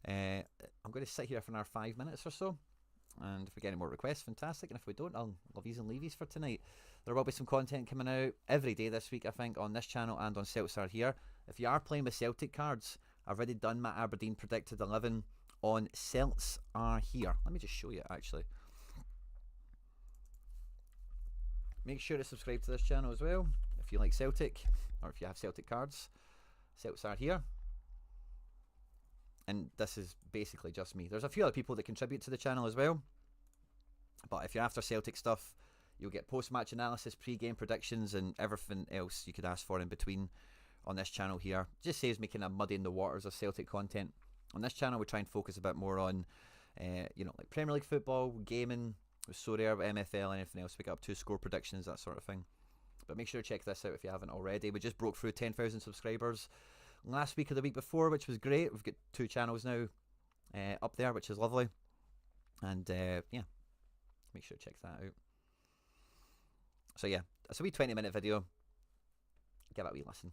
I'm going to sit here for another 5 minutes or so, and if we get any more requests, fantastic. And if we don't, I'll love yous and leave yous for tonight. There will be some content coming out every day this week, I think, on this channel and on Satara here. If you are playing with Celtic cards, I've already done my Aberdeen predicted 11 on Celts are here. Let me just show you actually. Make sure to subscribe to this channel as well if you like Celtic, or if you have Celtic cards. Celts are here. And this is basically just me. There's a few other people that contribute to the channel as well. But if you're after Celtic stuff, you'll get post-match analysis, pre-game predictions, and everything else you could ask for in between on this channel here. Just saves me kind of muddying the waters of Celtic content. On this channel, we try and focus a bit more on, you know, like Premier League football, gaming, with Sorare, MFL, anything else we get up to, score predictions, that sort of thing. But make sure to check this out if you haven't already. We just broke through 10,000 subscribers last week or the week before, which was great. We've got 2 channels now up there, which is lovely. And yeah, make sure to check that out. So yeah, it's a wee 20-minute video. Give it a wee listen.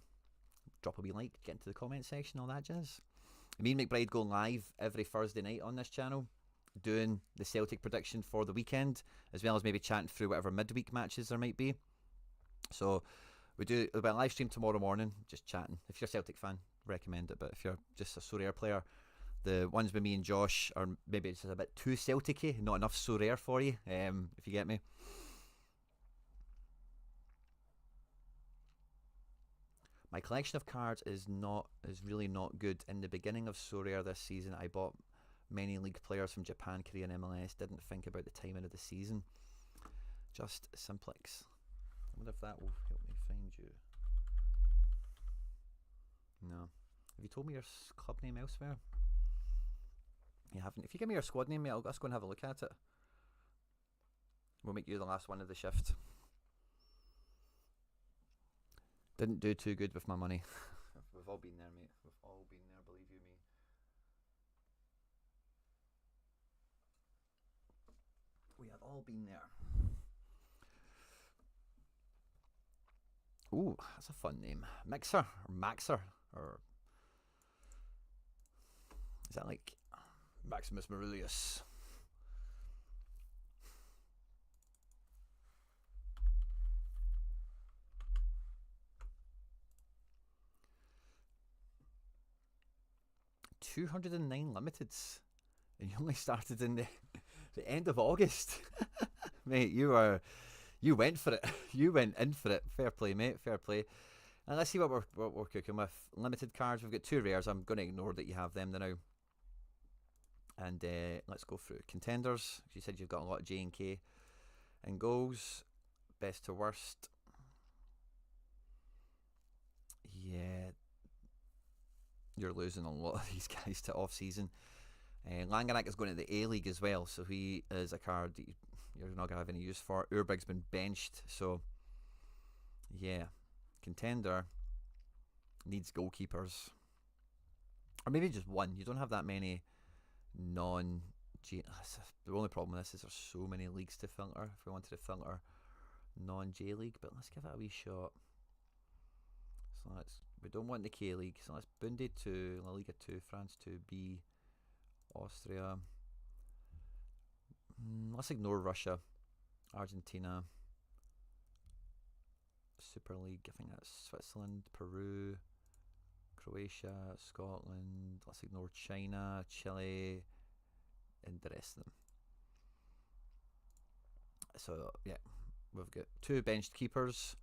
Drop a wee like, get into the comment section, all that jazz. Me and McBride go live every Thursday night on this channel, doing the Celtic prediction for the weekend, as well as maybe chatting through whatever midweek matches there might be. So we do a live stream tomorrow morning, just chatting. If you're a Celtic fan, recommend it. But if you're just a Sorare player, the ones with me and Josh are maybe just a bit too Celtic-y, not enough Sorare for you, if you get me. My collection of cards is really not good. In the beginning of Sorare this season, I bought many league players from Japan, Korea and MLS. Didn't think about the timing of the season. Just simplex. I wonder if that will help me find you. No. Have you told me your club name elsewhere? You haven't. If you give me your squad name, mate, I'll just go and have a look at it. We'll make you the last one of the shift. Didn't do too good with my money. We've all been there, mate. We've all been there, believe you me. We have all been there. Ooh, that's a fun name. Mixer or Maxer, or is that like Maximus Marilius? $209 limiteds, and you only started in the end of August. Mate, you went for it. You went in for it. Fair play, mate. Fair play. And let's see what we're cooking with. Limited cards. We've got 2 rares. I'm going to ignore that you have them now. And let's go through contenders. You said you've got a lot of J and K and goals. Best to worst. Yeah. You're losing a lot of these guys to off-season. Langerak is going to the A-League as well, so he is a card that you're not going to have any use for. Urbig's been benched, so yeah. Contender. needs goalkeepers. Or maybe just one. You don't have that many non... The only problem with this is there's so many leagues to filter if we wanted to filter non-J League, but let's give it a wee shot. So we don't want the K League, so let's Bunde 2, La Liga 2, France 2B, Austria. Let's ignore Russia, Argentina, Super League, I think that's Switzerland, Peru, Croatia, Scotland. Let's ignore China, Chile, and the rest of them. So yeah, we've got 2 benched keepers.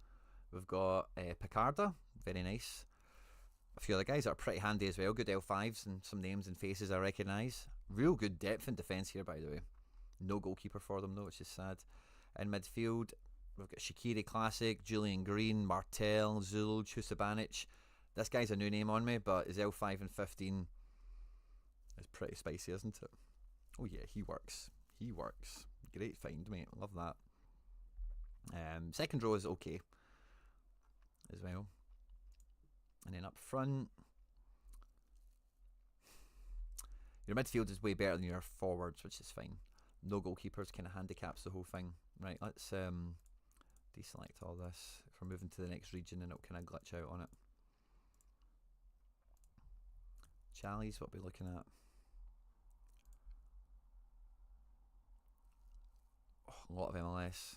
We've got Picarda, very nice. A few other guys that are pretty handy as well. Good L5s and some names and faces I recognise. Real good depth in defence here, by the way. No goalkeeper for them though, which is sad. In midfield, we've got Shaqiri Classic, Julian Green, Martel, Zul, Chusabanic. This guy's a new name on me, but his L5 and 15 is pretty spicy, isn't it? Oh yeah, he works. He works. Great find, mate. Love that. Second row is okay as well. And then up front, your midfield is way better than your forwards, which is fine. No goalkeepers kind of handicaps the whole thing. Right, let's deselect all this. If we're moving to the next region, and it'll kind of glitch out on it. Challies, what are we looking at? Oh, a lot of MLS.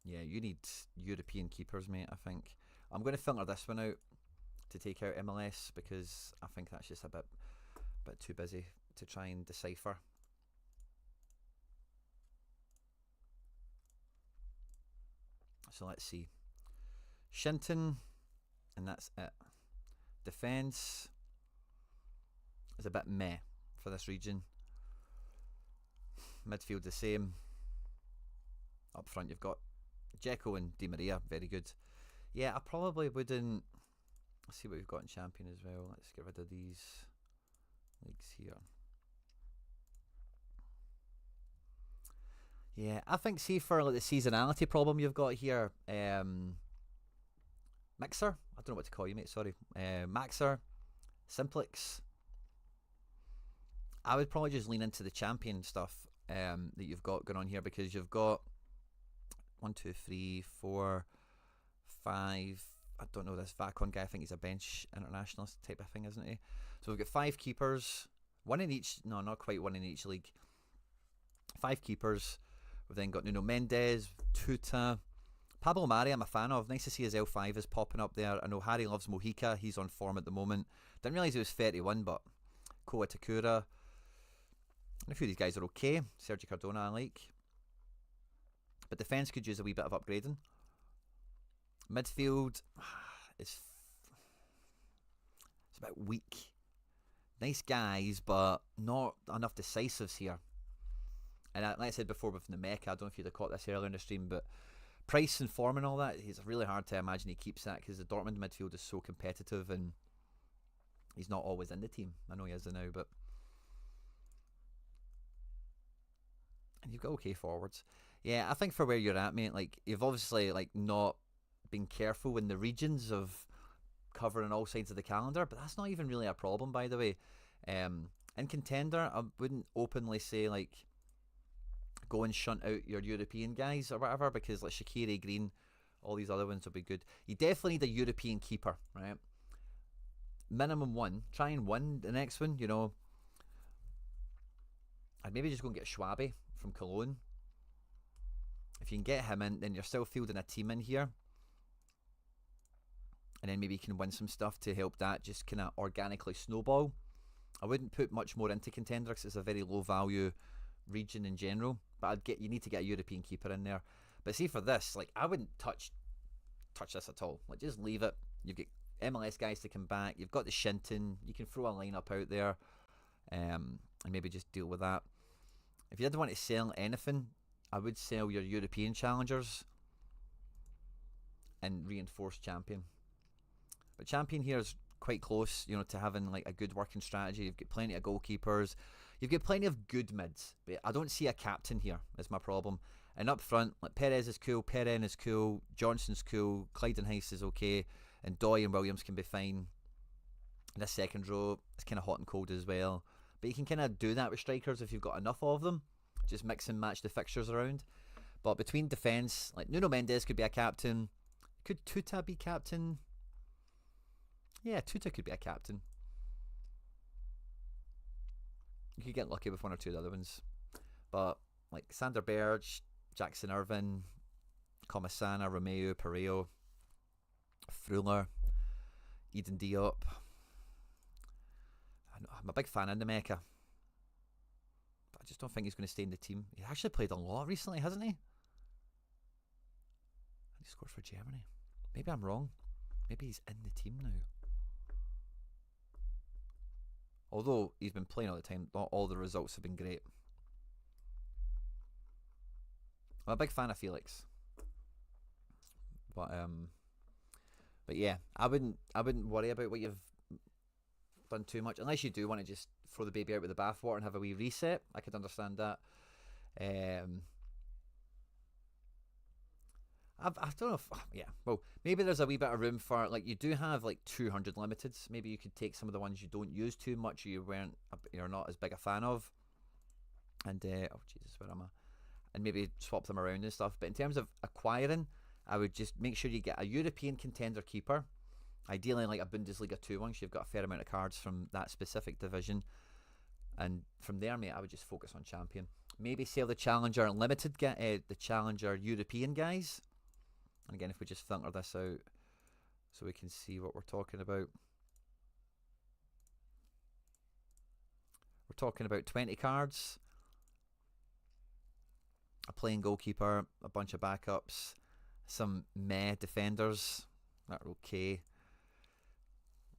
Yeah, you need European keepers, mate, I think. I'm going to filter this one out to take out MLS because I think that's just a bit too busy to try and decipher. So let's see. Shinton, and that's it. Defence is a bit meh for this region. Midfield the same. Up front you've got Dzeko and Di Maria, very good. Yeah, I probably wouldn't... Let's see what we've got in Champion as well. Let's get rid of these leagues here. Yeah, I think, see, for like the seasonality problem you've got here, Mixer, I don't know what to call you, mate, sorry. Maxer, Simplex. I would probably just lean into the Champion stuff that you've got going on here, because you've got 1, 2, 3, 4, 5. I don't know this Vacon guy. I think he's a bench internationalist type of thing, isn't he? So we've got 5 keepers, one in each. No, not quite one in each league. 5 keepers. We've then got Nuno Mendes, Tuta, Pablo Mari. I'm a fan of. Nice to see his L5 is popping up there. I know Harry loves Mojica. He's on form at the moment. Didn't realise he was 31, but Koa Takura. And a few of these guys are okay. Sergio Cardona I like. But defence could use a wee bit of upgrading. Midfield is it's a bit weak. Nice guys, but not enough decisives here. And like I said before with Nemeka, I don't know if you'd have caught this earlier in the stream, but price and form and all that, it's really hard to imagine he keeps that, because the Dortmund midfield is so competitive and he's not always in the team. I know he is now, but... And you've got okay forwards. Yeah, I think for where you're at, mate, like, you've obviously like not been careful in the regions of covering all sides of the calendar, but that's not even really a problem, by the way. In Contender, I wouldn't openly say like go and shunt out your European guys or whatever, because like Shaqiri, Green, all these other ones will be good. You definitely need a European keeper, right? Minimum one. Try and win the next one, you know. I'd maybe just go and get Schwabe from Cologne. If you can get him in, then you're still fielding a team in here. And then maybe you can win some stuff to help that just kind of organically snowball. I wouldn't put much more into Contender because it's a very low value region in general. But you need to get a European keeper in there. But see, for this, like, I wouldn't touch this at all. Like, just leave it. You've got MLS guys to come back. You've got the Shinton. You can throw a lineup out there, and maybe just deal with that. If you didn't want to sell anything, I would sell your European challengers and reinforce Champion. But Champion here is quite close, you know, to having like a good working strategy. You've got plenty of goalkeepers. You've got plenty of good mids. But I don't see a captain here, is my problem. And up front, like Perez is cool, Perrin is cool, Johnson's cool, Clyden-Heiss is okay, and Doy and Williams can be fine. In this second row, it's kind of hot and cold as well. But you can kind of do that with strikers if you've got enough of them. Just mix and match the fixtures around. But between defence, like Nuno Mendes could be a captain. Could Tuta be captain? Yeah, Tuta could be a captain. You could get lucky with one or two of the other ones. But like Sander Berge, Jackson Irvine, Comasana, Romeo, Pareo, Fruller, Eden Diop. I'm a big fan of Nemeka. But I just don't think he's going to stay in the team. He actually played a lot recently, hasn't he? He scored for Germany. Maybe I'm wrong. Maybe he's in the team now. Although he's been playing all the time, not all the results have been great. I'm a big fan of Felix. But yeah, I wouldn't worry about what you've done too much, unless you do want to just throw the baby out with the bathwater and have a wee reset. I could understand that. I don't know if, yeah, well, maybe there's a wee bit of room for, like, you do have like 200 limiteds. Maybe you could take some of the ones you don't use too much, or you're not as big a fan of, and oh Jesus, where am I? And maybe swap them around and stuff. But in terms of acquiring, I would just make sure you get a European contender keeper, ideally like a Bundesliga 2 one, so you've got a fair amount of cards from that specific division. And from there, mate, I would just focus on champion. Maybe sell the Challenger Unlimited, the Challenger European guys. And again, if we just filter this out so we can see what we're talking about. We're talking about 20 cards, a playing goalkeeper, a bunch of backups, some meh defenders that are okay.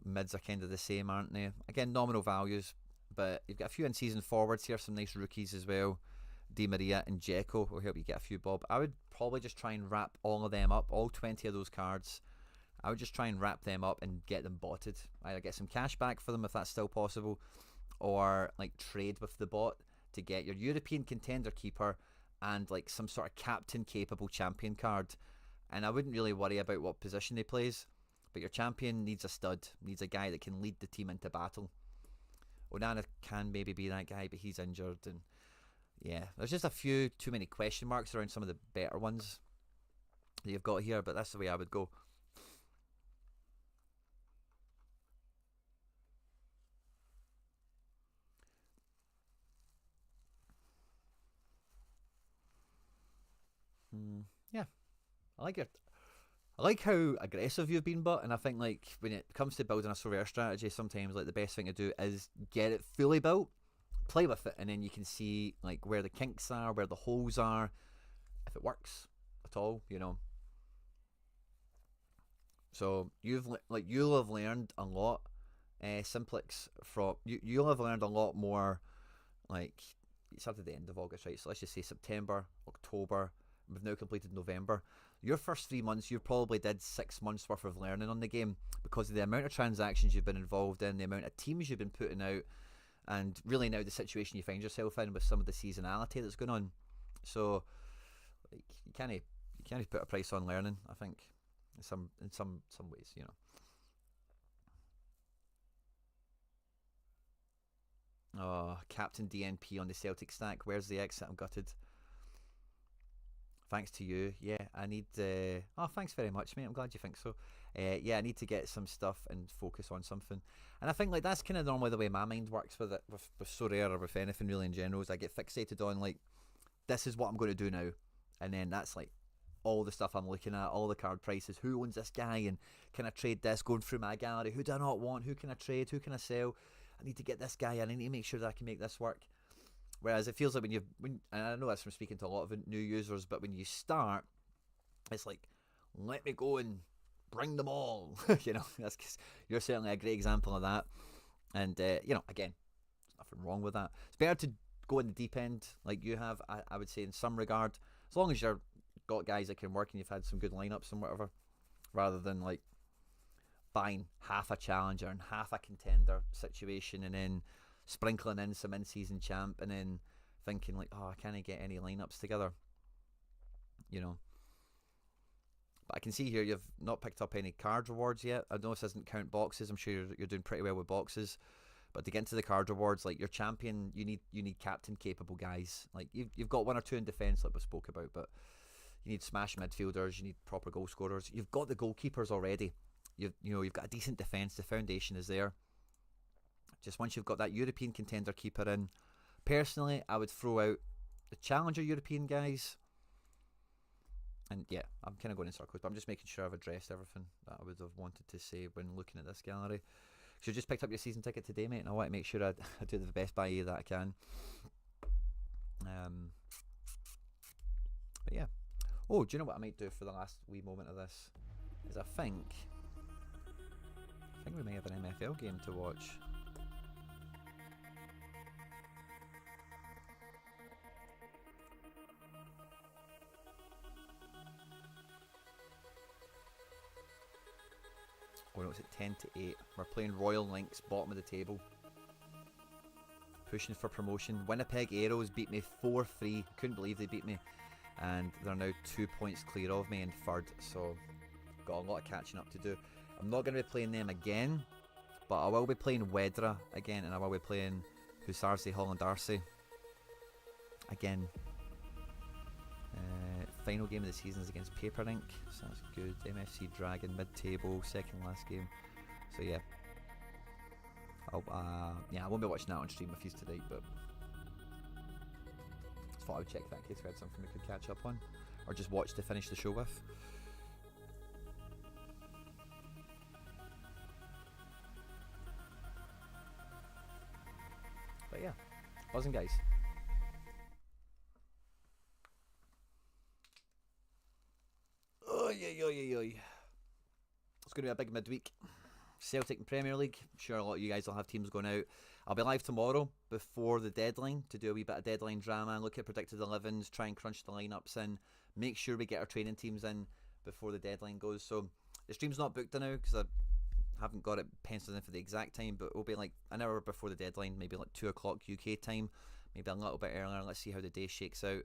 Mids are kind of the same, aren't they? Again, nominal values, but you've got a few in-season forwards here, some nice rookies as well. Di Maria and Dzeko will help you get a few bob. I would probably just try and wrap all of them up, all 20 of those cards. I would just try and wrap them up and get them botted. Either get some cash back for them if that's still possible, or like trade with the bot to get your European contender keeper and like some sort of captain capable champion card. And I wouldn't really worry about what position he plays, but your champion needs a stud, needs a guy that can lead the team into battle. Onana can maybe be that guy, but he's injured, and yeah, there's just a few too many question marks around some of the better ones that you've got here, but that's the way I would go. Yeah, I like how aggressive you've been, but, and I think like when it comes to building a Sorare strategy, sometimes like the best thing to do is get it fully built, play with it, and then you can see like where the kinks are, where the holes are, if it works at all, you know. So you'll have learned a lot, Simplex, from you'll have learned a lot more. Like it's at the end of August, right? So let's just say September, October. We've now completed November. Your first 3 months, you probably did 6 months worth of learning on the game because of the amount of transactions you've been involved in, the amount of teams you've been putting out, and really now the situation you find yourself in with some of the seasonality that's going on. So like, you can't put a price on learning, I think, in some ways, you know. Oh, Captain DNP on the Celtic stack. Where's the exit? I'm gutted. Thanks to you. Yeah, I need... oh, thanks very much, mate. I'm glad you think so. Yeah, I need to get some stuff and focus on something. And I think like that's kind of normally the way my mind works with it, with Sorare or with anything really in general, is I get fixated on like, this is what I'm going to do now. And then that's like all the stuff I'm looking at, all the card prices, who owns this guy, and can I trade this, going through my gallery, who do I not want, who can I trade, who can I sell, I need to get this guy, I need to make sure that I can make this work. Whereas it feels like and I know that's from speaking to a lot of new users, but when you start, it's like, let me go and bring them all. You know, you're certainly a great example of that. And, you know, again, there's nothing wrong with that. It's better to go in the deep end like you have, I would say, in some regard, as long as you've got guys that can work and you've had some good lineups and whatever, rather than like buying half a challenger and half a contender situation and then sprinkling in some in-season champ and then thinking like, oh, I can't get any lineups together. you know. But I can see here you've not picked up any card rewards yet. I know this doesn't count boxes. I'm sure you're doing pretty well with boxes. But to get into the card rewards, like your champion, you need captain capable guys. Like you've got one or two in defence, like we spoke about, but you need smash midfielders. You need proper goal scorers. You've got the goalkeepers already. You've got a decent defence. The foundation is there. Just once you've got that European contender keeper in, personally, I would throw out the challenger European guys. And yeah, I'm kind of going in circles, but I'm just making sure I've addressed everything that I would have wanted to say when looking at this gallery. So you just picked up your season ticket today, mate, and I want to make sure I do the best by you that I can. But yeah. Oh, do you know what I might do for the last wee moment of this? Is I think we may have an MFL game to watch. Oh no, it's at 10 to 8. We're playing Royal Lynx, bottom of the table. Pushing for promotion. Winnipeg Arrows beat me 4-3. Couldn't believe they beat me. And they're now 2 points clear of me in third. So, got a lot of catching up to do. I'm not going to be playing them again. But I will be playing Wedra again. And I will be playing Hussars de Holland Darcy again. Final game of the season is against Paper Ink, so that's good. MFC Dragon mid-table, second last game. So yeah, I won't be watching that on stream with you tonight, but just thought I would check that in case we had something we could catch up on, or just watch to finish the show with. But yeah, buzzing guys. It's going to be a big midweek. Celtic and Premier League. I'm sure a lot of you guys will have teams going out. I'll be live tomorrow before the deadline to do a wee bit of deadline drama, look at predicted 11s, try and crunch the lineups in, make sure we get our training teams in before the deadline goes. So the stream's not booked now because I haven't got it penciled in for the exact time, but it'll be like an hour before the deadline, maybe like 2 o'clock UK time, maybe a little bit earlier. Let's see how the day shakes out.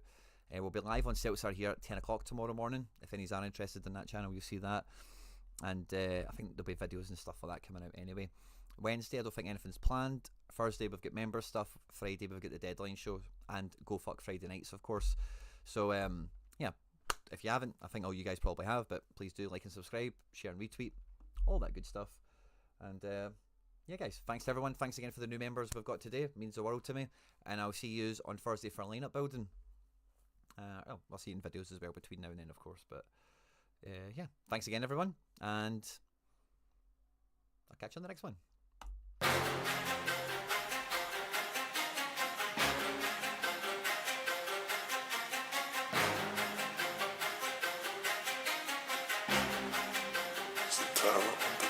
We'll be live on Satara here at 10 o'clock tomorrow morning. If any are interested in that channel, you'll see that. And I think there'll be videos and stuff like that coming out anyway. Wednesday, I don't think anything's planned. Thursday, we've got member stuff. Friday, we've got the deadline show. And Go Fuck Friday nights, of course. So, yeah, if you haven't, I think all you guys probably have, but please do like and subscribe, share and retweet, all that good stuff. And, yeah, guys, thanks to everyone. Thanks again for the new members we've got today. It means the world to me. And I'll see you on Thursday for lineup building. I'll see you in videos as well between now and then, of course. But yeah, thanks again, everyone, and I'll catch you on the next one. Satara.